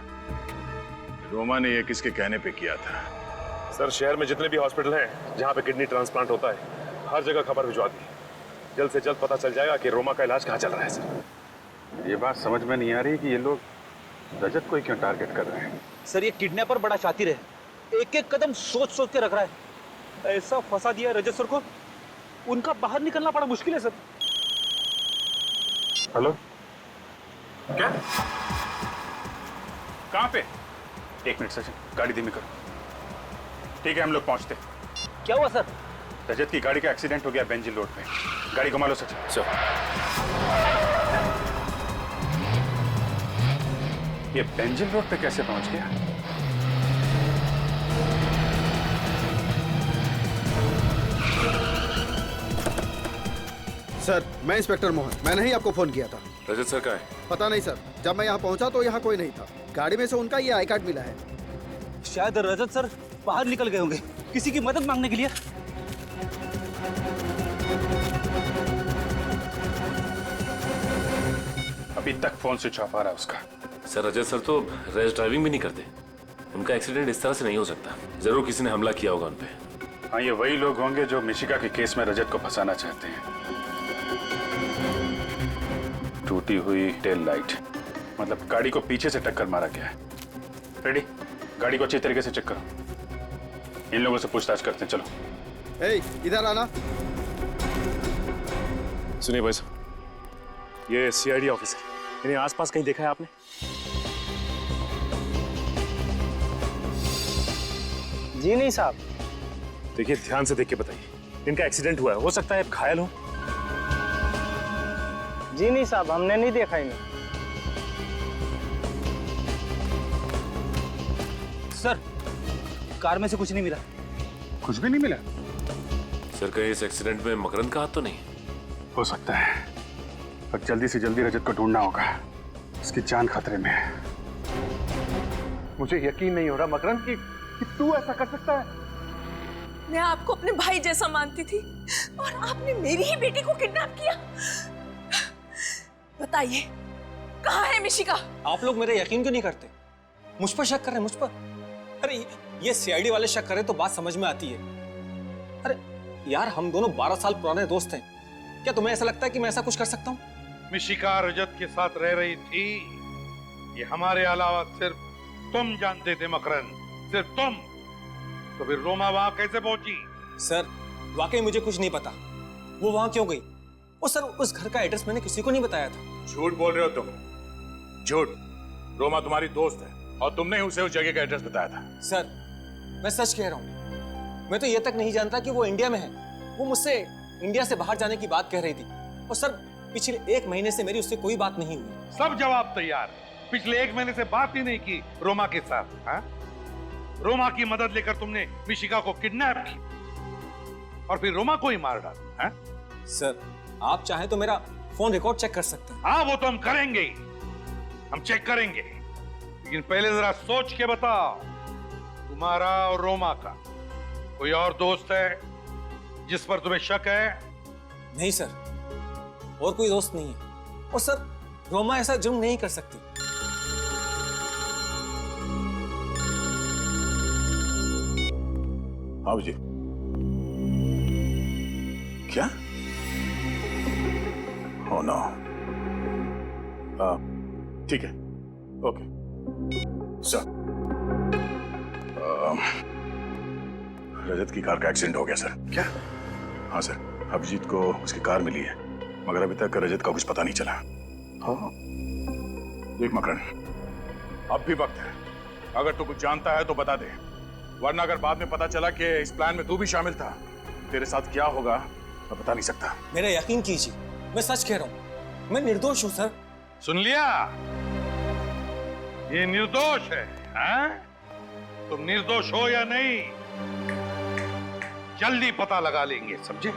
रोमा ने यह किसके कहने पे किया था। सर, शहर में जितने भी हॉस्पिटल हैं जहाँ पे किडनी ट्रांसप्लांट होता है, हर जगह खबर भिजवा दी। जल्द से जल्द पता चल जाएगा कि रोमा का इलाज कहाँ चल रहा है। सर, ये बात समझ में नहीं आ रही कि ये लोग रजत को ही क्यों टारगेट कर रहे हैं। सर, ये किडनैपर बड़ा शातिर है, एक एक कदम सोच सोच के रख रहा है। ऐसा फंसा दिया रजत सर को, उनका बाहर निकलना बड़ा मुश्किल है सर। हेलो, क्या? कहाँ पे? एक मिनट सचिन, गाड़ी धीमी करो। ठीक है, हम लोग पहुंचते। क्या हुआ सर? रजत की गाड़ी का एक्सीडेंट हो गया बेंजिल रोड पे। गाड़ी घुमा लो सचिन। चलो। ये बेंजिल रोड पे कैसे पहुंच गया? सर, मैं इंस्पेक्टर मोहन, मैंने ही आपको फोन किया था। रजत सर कहाँ है? पता नहीं सर, जब मैं यहाँ पहुंचा तो यहाँ कोई नहीं था। गाड़ी में से उनका ये आई कार्ड मिला है। शायद रजत सर बाहर निकल गए होंगे किसी की मदद मांगने के लिए। अभी तक फोन स्विच ऑफ आ रहा है उसका। सर, रजत सर तो रेस ड्राइविंग भी नहीं करते। उनका एक्सीडेंट इस तरह से नहीं हो सकता। जरूर किसी ने हमला किया होगा उनपे। हाँ, ये वही लोग होंगे जो मिशिका के केस में रजत को फंसाना चाहते हैं। टूटी हुई टेल लाइट, मतलब गाड़ी को पीछे से टक्कर मारा गया है। रेडी, गाड़ी को अच्छी तरीके से चेक करो। इन लोगों से पूछताछ करते हैं। चलो। ए, इधर आना। सुनिए भाई साहब, ये सीआईडी ऑफिस है। इन्हें आसपास कहीं देखा है आपने? जी नहीं साहब। देखिए, ध्यान से देख के बताइए। इनका एक्सीडेंट हुआ है, हो सकता है आप घायल हो। जी नहीं साहब, हमने नहीं देखा इन्हें। सर, कार में से कुछ नहीं मिला। कुछ भी नहीं मिला? सर, कहीं इस एक्सीडेंट में मकरंद का हाथ तो नहीं? हो सकता है, पर जल्दी से जल्दी रजत को ढूंढना होगा। उसकी जान खतरे में है। मुझे यकीन नहीं हो रहा मकरंद कि तू ऐसा कर सकता है। मैं आपको अपने भाई जैसा मानती थी और आपने मेरी ही बेटी को किडनैप किया। बताइए, कहाँ है मिशिका? आप लोग मेरे यकीन क्यों नहीं करते? मुझ पर शक कर रहे हैं, मुझ पर? अरे ये सीआईडी वाले शक करें तो बात समझ में आती है। अरे यार, हम दोनों 12 साल पुराने दोस्त हैं। क्या तुम्हें ऐसा लगता है कि मैं ऐसा कुछ कर सकता हूँ? मिशिका रजत के साथ रह रही थी, ये हमारे अलावा सिर्फ तुम जानते थे मकरंद, सिर्फ तुम। तो फिर रोमा वहां कैसे पहुंची? सर, वाकई मुझे कुछ नहीं पता। वो वहां क्यों गई? और सर, उस घर का एड्रेस मैंने किसी को नहीं बताया था। झूठ बोल रहे हो तुम, झूठ। रोमा तुम्हारी दोस्त है और तुमने उसे उस जगह का एड्रेस बताया था। सर, मैं सच कह रहा हूँ। मैं तो ये तक नहीं जानता कि वो इंडिया में है। वो मुझसे इंडिया से बाहर जाने की बात कह रही थी। और सर, पिछले 1 महीने से मेरी उससे कोई बात नहीं हुई। सब जवाब तैयार। पिछले 1 महीने से बात ही नहीं की रोमा के साथ। हाँ? रोमा की मदद लेकर तुमने मिशिका को किडनैप की और फिर रोमा को ही मार डाला। हाँ? सर, आप चाहें तो मेरा फोन रिकॉर्ड चेक कर सकते हैं। हाँ, वो तो हम करेंगे ही। हम चेक करेंगे, लेकिन पहले जरा सोच के बताओ, तुम्हारा और रोमा का कोई और दोस्त है जिस पर तुम्हें शक है? नहीं सर, और कोई दोस्त नहीं है। और सर, रोमा ऐसा जुर्म नहीं कर सकती। हाँ जी। क्या? Oh no. ठीक है, ओके सर। रजत की कार का एक्सीडेंट हो गया सर। क्या? हाँ सर, अभिजीत को उसकी कार मिली है, मगर अभी तक रजत का कुछ पता नहीं चला। हाँ, देख मकरन, अब भी वक्त है। अगर तू कुछ जानता है तो बता दे, वरना अगर बाद में पता चला कि इस प्लान में तू भी शामिल था, तेरे साथ क्या होगा मैं बता नहीं सकता। मेरा यकीन कीजिए, मैं सच कह रहा हूँ। मैं निर्दोष हूँ सर। सुन लिया? ये निर्दोष है। हाँ? तुम निर्दोष हो या नहीं, जल्दी पता लगा लेंगे, समझे?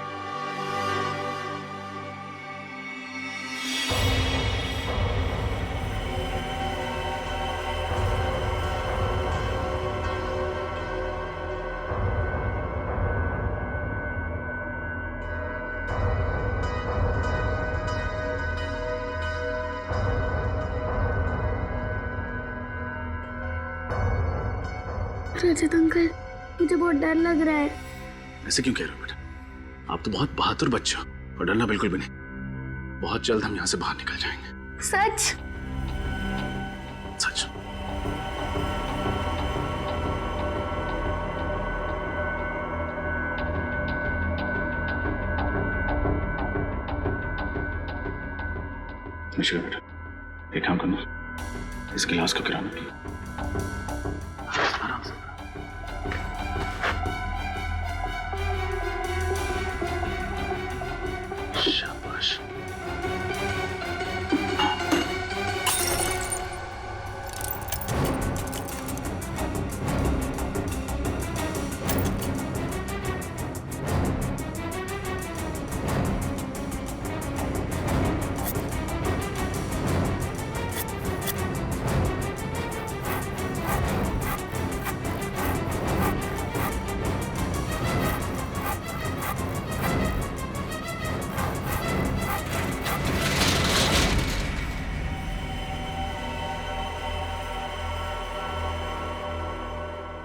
रजत अंकल, मुझे बहुत डर लग रहा है। ऐसे क्यों कह रहे हो बेटा? आप तो बहुत बहादुर बच्चे हो और डरना बिल्कुल भी नहीं। बहुत जल्द हम यहाँ से बाहर निकल जाएंगे। सच? सच। मिशिका बेटा, एक काम करना, इस गिलास को गिराना। आराम से। शाबाश।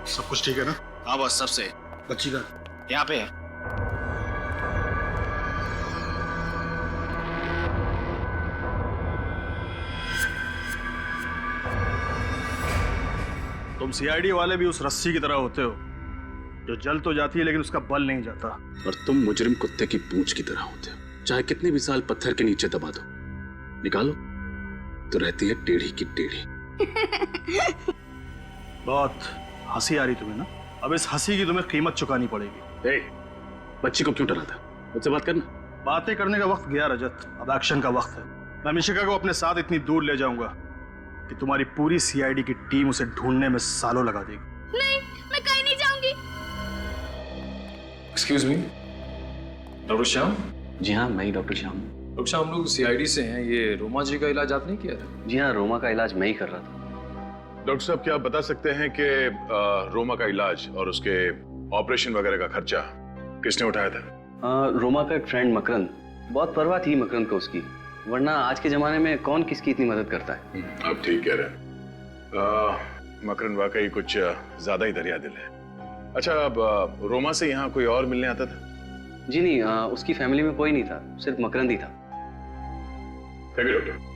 सब कुछ ठीक है ना? हाँ बस, सबसे। बच्ची का यहाँ पे है। तुम सीआईडी वाले भी उस रस्सी की तरह होते हो जो जल तो जाती है लेकिन उसका बल नहीं जाता। और तुम मुजरिम कुत्ते की पूंछ की तरह होते हो, चाहे कितने भी साल पत्थर के नीचे दबा दो, निकालो तो रहती है टेढ़ी की टेढ़ी। बहुत हंसी आ रही तुम्हें ना? अब इस हंसी की तुम्हें कीमत चुकानी पड़ेगी। ए, बच्ची को क्यों डराता? मुझसे बात करना। बातें करने का वक्त गया रजत, अब एक्शन का वक्त है। मैं मिशिका को अपने साथ इतनी दूर ले जाऊंगा कि तुम्हारी पूरी सीआईडी की टीम उसे ढूंढने में सालों लगा देगी। नहीं, मैं कहीं नहीं जाऊंगी। Excuse me, doctor Shyam? जी हाँ, मैं ही डॉक्टर श्याम। डॉक्टर श्याम, हम लोग सीआईडी से हैं। ये रोमा जी का इलाज आपने किया था? जी हाँ, रोमा का इलाज मैं ही कर रहा था। डॉक्टर साहब, क्या आप बता सकते हैं कि रोमा का इलाज और उसके ऑपरेशन वगैरह का खर्चा किसने उठाया था? रोमा का एक फ्रेंड मकरंद, बहुत परवाह थी मकरंद को उसकी, वरना आज के जमाने में कौन किसकी इतनी मदद करता है। आप ठीक कह रहे हैं। मकरंद वाकई कुछ ज्यादा ही दरिया दिल है। अच्छा, अब रोमा से यहाँ कोई और मिलने आता था? जी नहीं, उसकी फैमिली में कोई नहीं था, सिर्फ मकरंद ही था। Thank you doctor.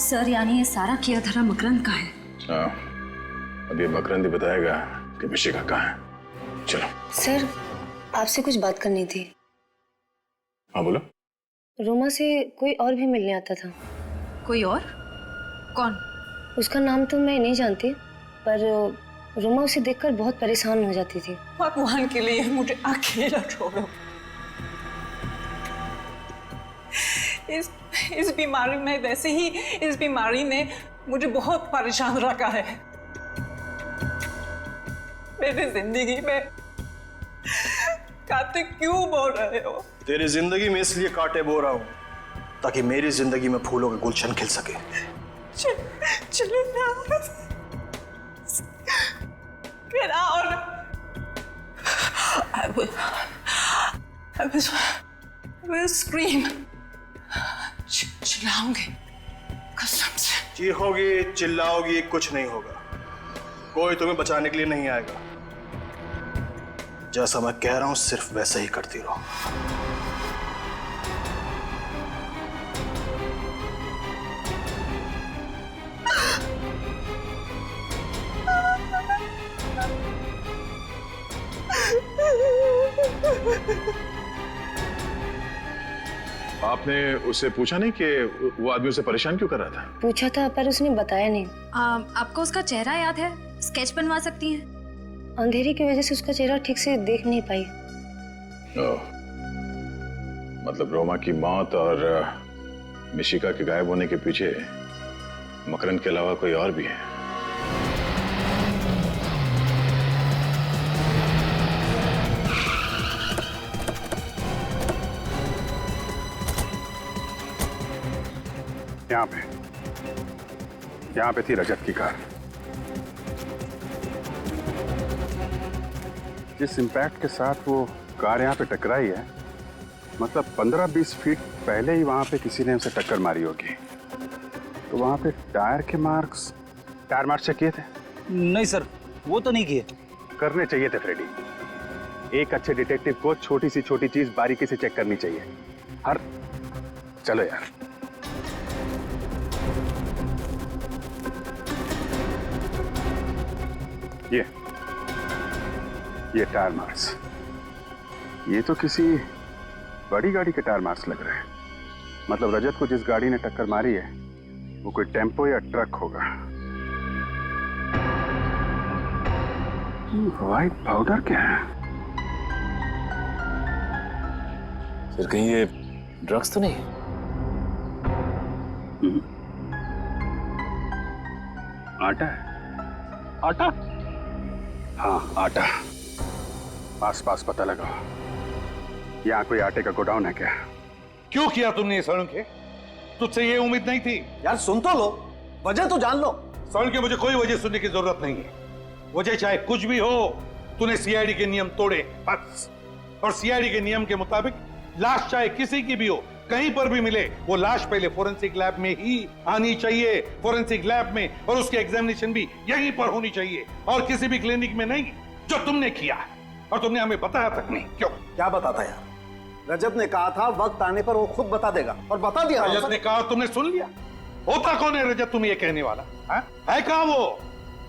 सर, यानी ये सारा किया धरा मकरंद का है? हाँ, अब ये मकरंद ही बताएगा कि मिशिका कहाँ है। चलो। सर, आपसे कुछ बात करनी थी। हाँ बोलो। रोमा से कोई और भी मिलने आता था। कोई और? कौन? उसका नाम तो मैं नहीं जानती, पर रोमा उसे देखकर बहुत परेशान हो जाती थी। भगवान के लिए मुझे अकेला छोड़ो। इस बीमारी में, वैसे ही इस बीमारी ने मुझे बहुत परेशान रखा है। मेरी जिंदगी में कांटे क्यों बो रहे हो? तेरी जिंदगी में इसलिए कांटे बो रहा हूँ ताकि मेरी जिंदगी में फूलों के गुलशन खिल सके। चलो ना। Get out. I will scream. चिल्लाऊंगी कसम से। चीखोगी, चिल्लाओगी, कुछ नहीं होगा। कोई तुम्हें बचाने के लिए नहीं आएगा। जैसा मैं कह रहा हूं सिर्फ वैसा ही करती रहो। आपने उससे पूछा नहीं कि वो आदमी उसे परेशान क्यों कर रहा था? पूछा था पर उसने बताया नहीं। आपको उसका चेहरा याद है? स्केच बनवा सकती हैं? अंधेरे की वजह से उसका चेहरा ठीक से देख नहीं पाई। मतलब रोमा की मौत और मिशिका के गायब होने के पीछे मकरंद के अलावा कोई और भी है। यहाँ पे थी रजत की कार। जिस इम्पैक्ट के साथ वो कार यहाँ पे टकराई है, मतलब 15-20 फीट पहले ही वहाँ पे किसी ने उसे टक्कर मारी होगी। तो वहाँ पे टायर के मार्क्स टायर मार्क्स चेक किए थे? नहीं सर, वो तो नहीं किए। करने चाहिए थे फ्रेडी। एक अच्छे डिटेक्टिव को छोटी सी छोटी चीज बारीकी से चेक करनी चाहिए। हर चलो यार। ये टायर मार्क्स, ये तो किसी बड़ी गाड़ी के टायर मार्क्स लग रहे हैं। मतलब रजत को जिस गाड़ी ने टक्कर मारी है वो कोई टेम्पो या ट्रक होगा। व्हाइट पाउडर क्या है? सर कहीं ये ड्रग्स तो नहीं? आटा है? आटा? हाँ आटा। आस पास पता लगाओ। यहाँ कोई आटे का गोडाउन है क्या? क्यों किया तुमने ये सड़न के? तुझसे ये उम्मीद नहीं थी। यार सुन तो लो, वजह तो जान लो। सड़न के मुझे कोई वजह सुनने की जरूरत नहीं है। वजह चाहे कुछ भी हो, तूने सीआईडी के नियम तोड़े बस। और सीआईडी के नियम के मुताबिक लाश चाहे किसी की भी हो, कहीं पर भी मिले, वो लाश पहले फोरेंसिक लैब में ही आनी चाहिए, फोरेंसिक लैब में, और उसकी एग्जामिनेशन भी यहीं पर होनी चाहिए और किसी भी क्लिनिक में नहीं, जो तुमने किया है। और तुमने हमें बताया तक नहीं। क्यों? क्या बताता यार? रजत ने कहा था वक्त आने पर वो खुद बता देगा, और बता दिया। रजत ने कहा, तुमने सुन लिया? होता कौन है रजत तुम्हें ये कहने वाला? है कहां वो?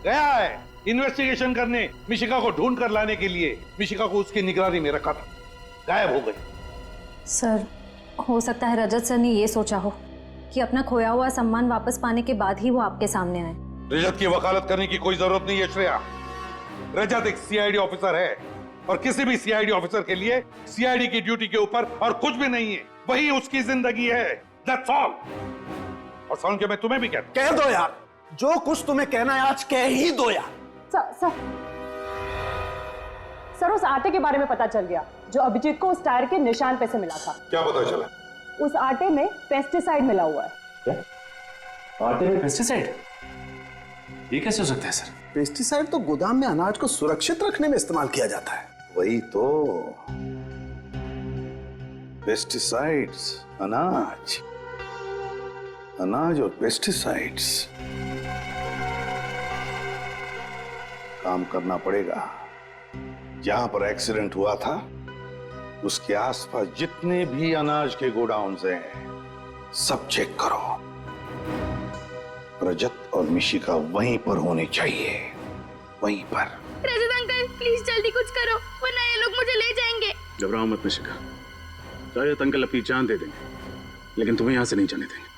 गया है इन्वेस्टिगेशन करने, मिशिका को ढूंढ कर लाने के लिए। मिशिका को उसकी निगरानी में रखा था, गायब हो गई। सर हो सकता है रजत सर ने ये सोचा हो कि अपना खोया हुआ सम्मान वापस पाने के बाद ही वो आपके सामने आए। रजत की वकालत करने की कोई जरूरत नहीं है श्रेया। रजत एक सीआईडी ऑफिसर है और किसी भी सीआईडी ऑफिसर के लिए सीआईडी की ड्यूटी के ऊपर और कुछ भी नहीं है, वही उसकी जिंदगी है। That's all. और सुन के मैं तुम्हें भी कहता कह दो यार, जो कुछ तुम्हें कहना है आज कह ही दो यार। सर उस आटे के बारे में पता चल गया जो अभिजीत को उस टायर के निशान पे से मिला था। क्या पता चला? उस आटे में पेस्टिसाइड मिला हुआ है। क्या? आटे में पेस्टिसाइड? ये कैसे हो सकता है सर? पेस्टिसाइड तो गोदाम में अनाज को सुरक्षित रखने में इस्तेमाल किया जाता है। वही तो, पेस्टिसाइड्स, अनाज, अनाज और पेस्टिसाइड्स। काम करना पड़ेगा। जहां पर एक्सीडेंट हुआ था उसके आसपास जितने भी अनाज के गोडाउन्स हैं सब चेक करो। रजत और मिशिका वहीं पर होनी चाहिए, वहीं पर। रजत अंकल प्लीज जल्दी कुछ करो वरना ये लोग मुझे ले जाएंगे। घबराओ मत मिशिका, रजत अंकल अपनी जान दे देंगे, लेकिन तुम्हें यहां से नहीं जाने देंगे।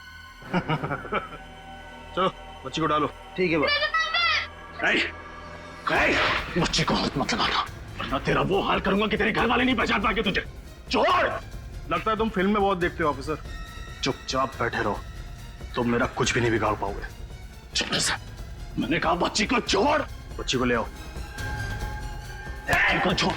चलो बच्ची को डालो। ठीक है बच्चे को हाथ मत लगाना वरना तेरा वो हाल करूंगा कि तेरे घर वाले नहीं पहचान पाएंगे तुझे। छोड़। लगता है तुम फिल्म में बहुत देखते हो ऑफिसर। चुपचाप बैठे रहो, तुम मेरा कुछ भी नहीं बिगाड़ पाओगे। मैंने कहा बच्ची को छोड़। बच्ची को ले आओ। बच्ची को छोड़।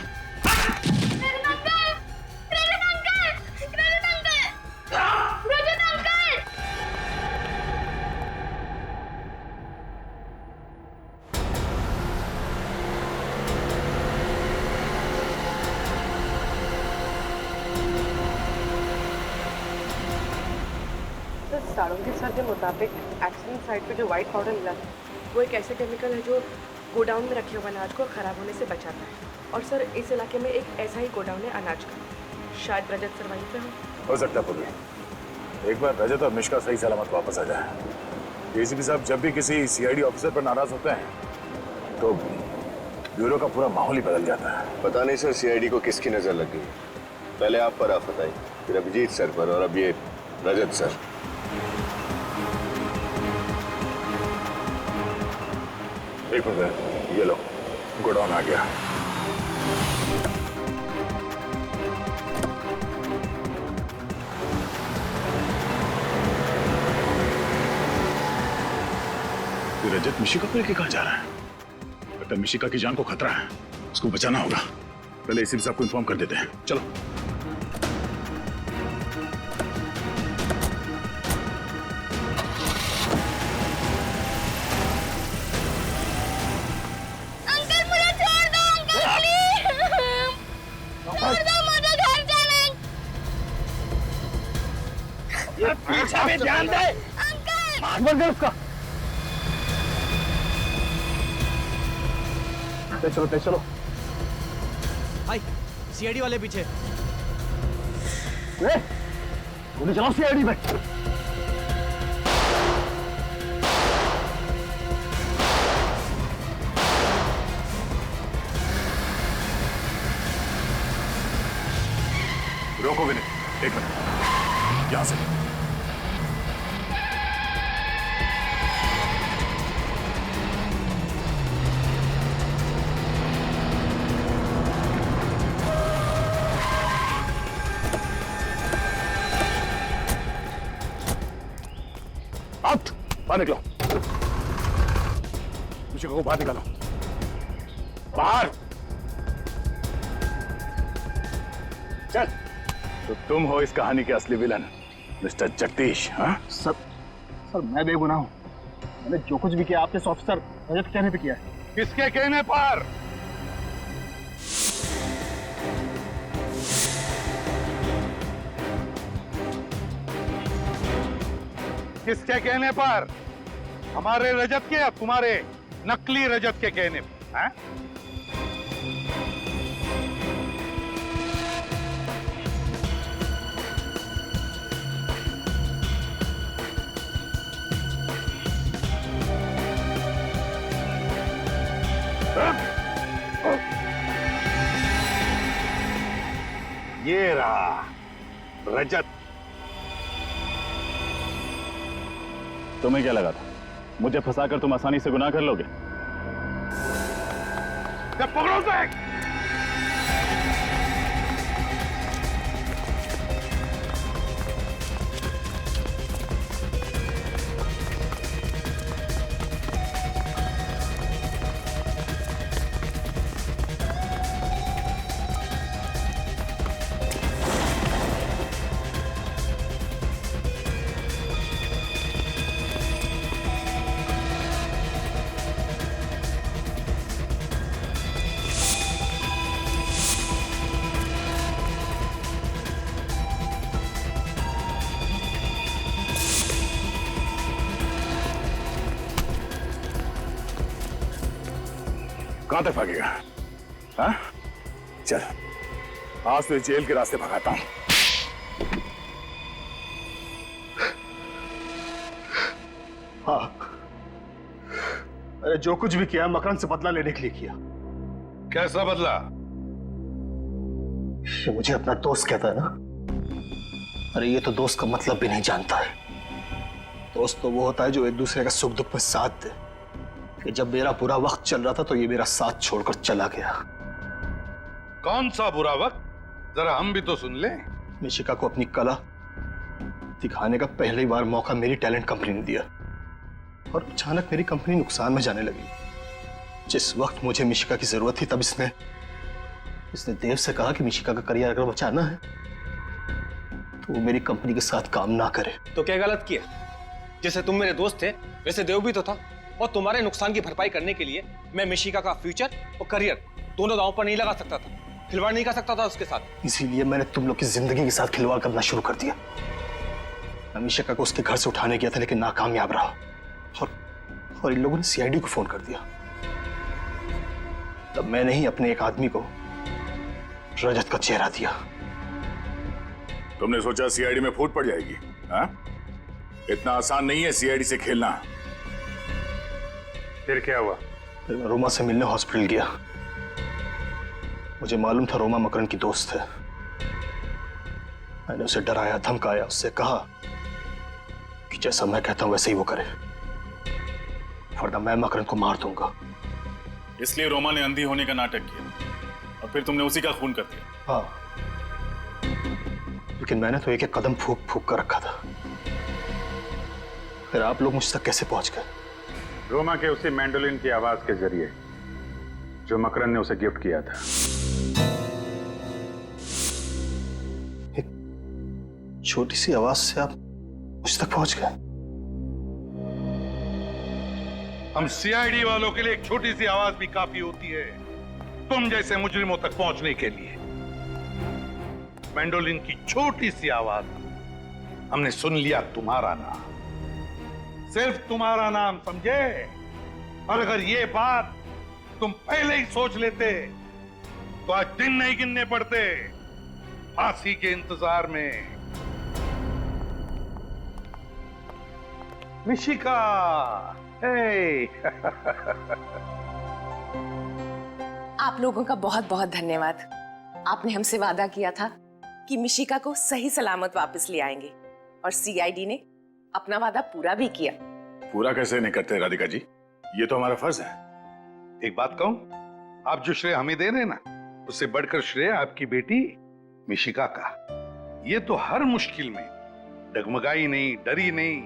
सारंगी सर के मुताबिक एक्सीडेंट साइट पे जो व्हाइट पाउडर मिला था वो एक ऐसे केमिकल है जो गोडाउन में रखे हुए अनाज को खराब होने से बचाता है। और सर इस इलाके में एक ऐसा ही गोडाउन है अनाज का, शायद रजत सर वहीं पे हो सकता है। एक बार रजत और मिशिका सही सलामत वापस आ जाए। एसीपी साहब जब भी किसी सीआईडी ऑफिसर पर नाराज होते हैं तो ब्यूरो का पूरा माहौल ही बदल जाता है। पता नहीं सर सीआईडी को किसकी नजर लग गई। पहले आप पर आफत आई, फिर अभिजीत सर पर, और अब ये रजत सर। एक मिनट, ये लो गोडाउन आ गया। रजत मिशिका को लेके कहाँ जा रहा है? लगता है मिशिका की जान को खतरा है, उसको बचाना होगा। पहले एसीपी साहब को इन्फॉर्म कर देते हैं। चलो। पीछे भी ध्यान दे। अंकल! उसका तेज चलो। भाई सीआईडी वाले पीछे। गोली चलाओ सीआईडी पे। रोको विनय, एक मिनट, यहां से। आउट, बाहर निकलो। मिशिका को बाहर निकालो, बाहर। चल। तो तुम हो इस कहानी के असली विलन, मिस्टर जगदीश। हाँ सर मैं बेगुनाह हूं। मैंने जो कुछ भी किया आपके ऑफिसर रजत के कहने पे किया है। किसके कहने पर? किसके कहने पर? हमारे रजत के या तुम्हारे नकली रजत के कहने पर? हैं? ये रहा रजत। तुम्हें क्या लगा था मुझे फंसाकर तुम आसानी से गुनाह कर लोगे? पकड़ो उसे। कहां तक भागेगा? हाँ? चल, आज तो जेल के रास्ते भगाता हूं। हाँ, अरे जो कुछ भी किया मकरंद से बदला लेने के लिए किया। कैसा बदला? ये मुझे अपना दोस्त कहता है ना। अरे ये तो दोस्त का मतलब भी नहीं जानता है। दोस्त तो वो होता है जो एक दूसरे का सुख दुख में साथ दे। कि जब मेरा बुरा वक्त चल रहा था तो ये मेरा साथ छोड़कर चला गया। कौन सा बुरा वक्त? जरा हम भी तो सुन लें। मिशिका को अपनी कला दिखाने का पहली बार मौका मेरी टैलेंट कंपनी ने दिया और अचानक मेरी कंपनी नुकसान में जाने लगी। जिस वक्त मुझे मिशिका की जरूरत थी तब इसने देव से कहा कि मिशिका का करियर अगर बचाना है तो वो मेरी कंपनी के साथ काम ना करे। तो क्या गलत किया? जैसे तुम मेरे दोस्त थे वैसे देव भी तो था, और तुम्हारे नुकसान की भरपाई करने के लिए मैं मिशिका का फ्यूचर और करियर दोनों दांव पर नहीं लगा सकता था, खिलवाड़ नहीं कर सकता था उसके साथ। इसीलिए मैंने तुम लोग की जिंदगी के साथ खिलवाड़ करना शुरू कर दिया। मैं मिशिका को उसके घर से उठाने गया था लेकिन नाकामयाब रहा और इन लोगों ने सीआईडी को फोन कर दिया। तब मैंने ही अपने एक आदमी को रजत का चेहरा दिया। तुमने सोचा सीआईडी में फूट पड़ जाएगी? हाँ? इतना आसान नहीं है सीआईडी से खेलना। फिर क्या हुआ? फिर मैं रोमा से मिलने हॉस्पिटल गया। मुझे मालूम था रोमा मकरंद की दोस्त है। मैंने उसे डराया, धमकाया, उससे कहा कि जैसा मैं कहता हूं वैसे ही वो करे, वरना मैं मकरंद को मार दूंगा। इसलिए रोमा ने अंधी होने का नाटक किया और फिर तुमने उसी का खून कर दिया। हाँ, लेकिन मैंने तो एक एक कदम फूक फूक कर रखा था। फिर आप लोग मुझ तक कैसे पहुंच गए? रोमा के उसी मैंडोलिन की आवाज के जरिए जो मकरंद ने उसे गिफ्ट किया था। एक छोटी सी आवाज से आप मुझ तक पहुंच गए? हम सीआईडी वालों के लिए एक छोटी सी आवाज भी काफी होती है तुम जैसे मुजरिमों तक पहुंचने के लिए। मैंडोलिन की छोटी सी आवाज हमने सुन लिया तुम्हारा नाम, सिर्फ तुम्हारा नाम, समझे? और अगर ये बात तुम पहले ही सोच लेते तो आज दिन नहीं गिनने पड़ते फांसी के इंतजार में। मिशिका, हे। आप लोगों का बहुत बहुत धन्यवाद। आपने हमसे वादा किया था कि मिशिका को सही सलामत वापस ले आएंगे और सीआईडी ने अपना वादा पूरा भी किया। पूरा कैसे नहीं करते राधिका जी, ये तो हमारा फर्ज है। एक बात कहूं, आप जो श्रेय हमें दे रहे हैं ना, उससे बढ़कर श्रेय आपकी बेटी मिशिका का। ये तो हर मुश्किल में डगमगाई नहीं, डरी नहीं,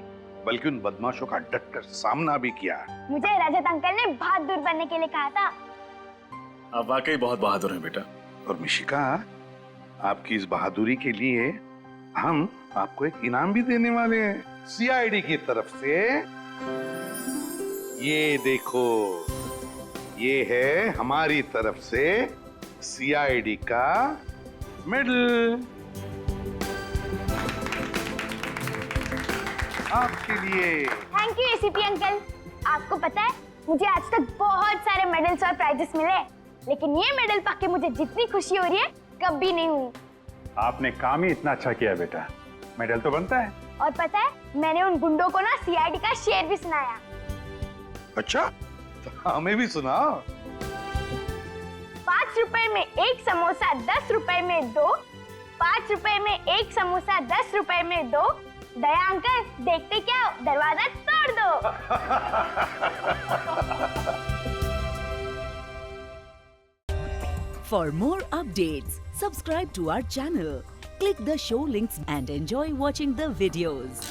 बल्कि उन बदमाशों का डटकर सामना भी किया। मुझे रजत अंकल ने बहादुर बनने के लिए कहा था। आप वाकई बहुत बहादुर हैं बेटा। और मिशिका, आपकी इस बहादुरी के लिए हम आपको एक इनाम भी देने वाले हैं सीआईडी की तरफ से। ये देखो, ये है हमारी तरफ से सीआईडी का मेडल आपके लिए। Thank you ACP uncle. आपको पता है, मुझे आज तक बहुत सारे मेडल्स और प्राइजेस मिले, लेकिन ये मेडल पाके मुझे जितनी खुशी हो रही है कभी नहीं हुई। आपने काम ही इतना अच्छा किया बेटा, मेडल तो बनता है। और पता है, मैंने उन गुंडों को ना सीआईडी का शेर भी सुनाया। अच्छा, तो हमें भी सुनाओ। 5 रुपए में एक समोसा 10 रुपए में 2, 5 रुपए में एक समोसा 10 रुपए में 2। दया अंकल, देखते क्या, दरवाजा तोड़ दो। For more updates, subscribe to our channel, click the show links and enjoy watching the videos.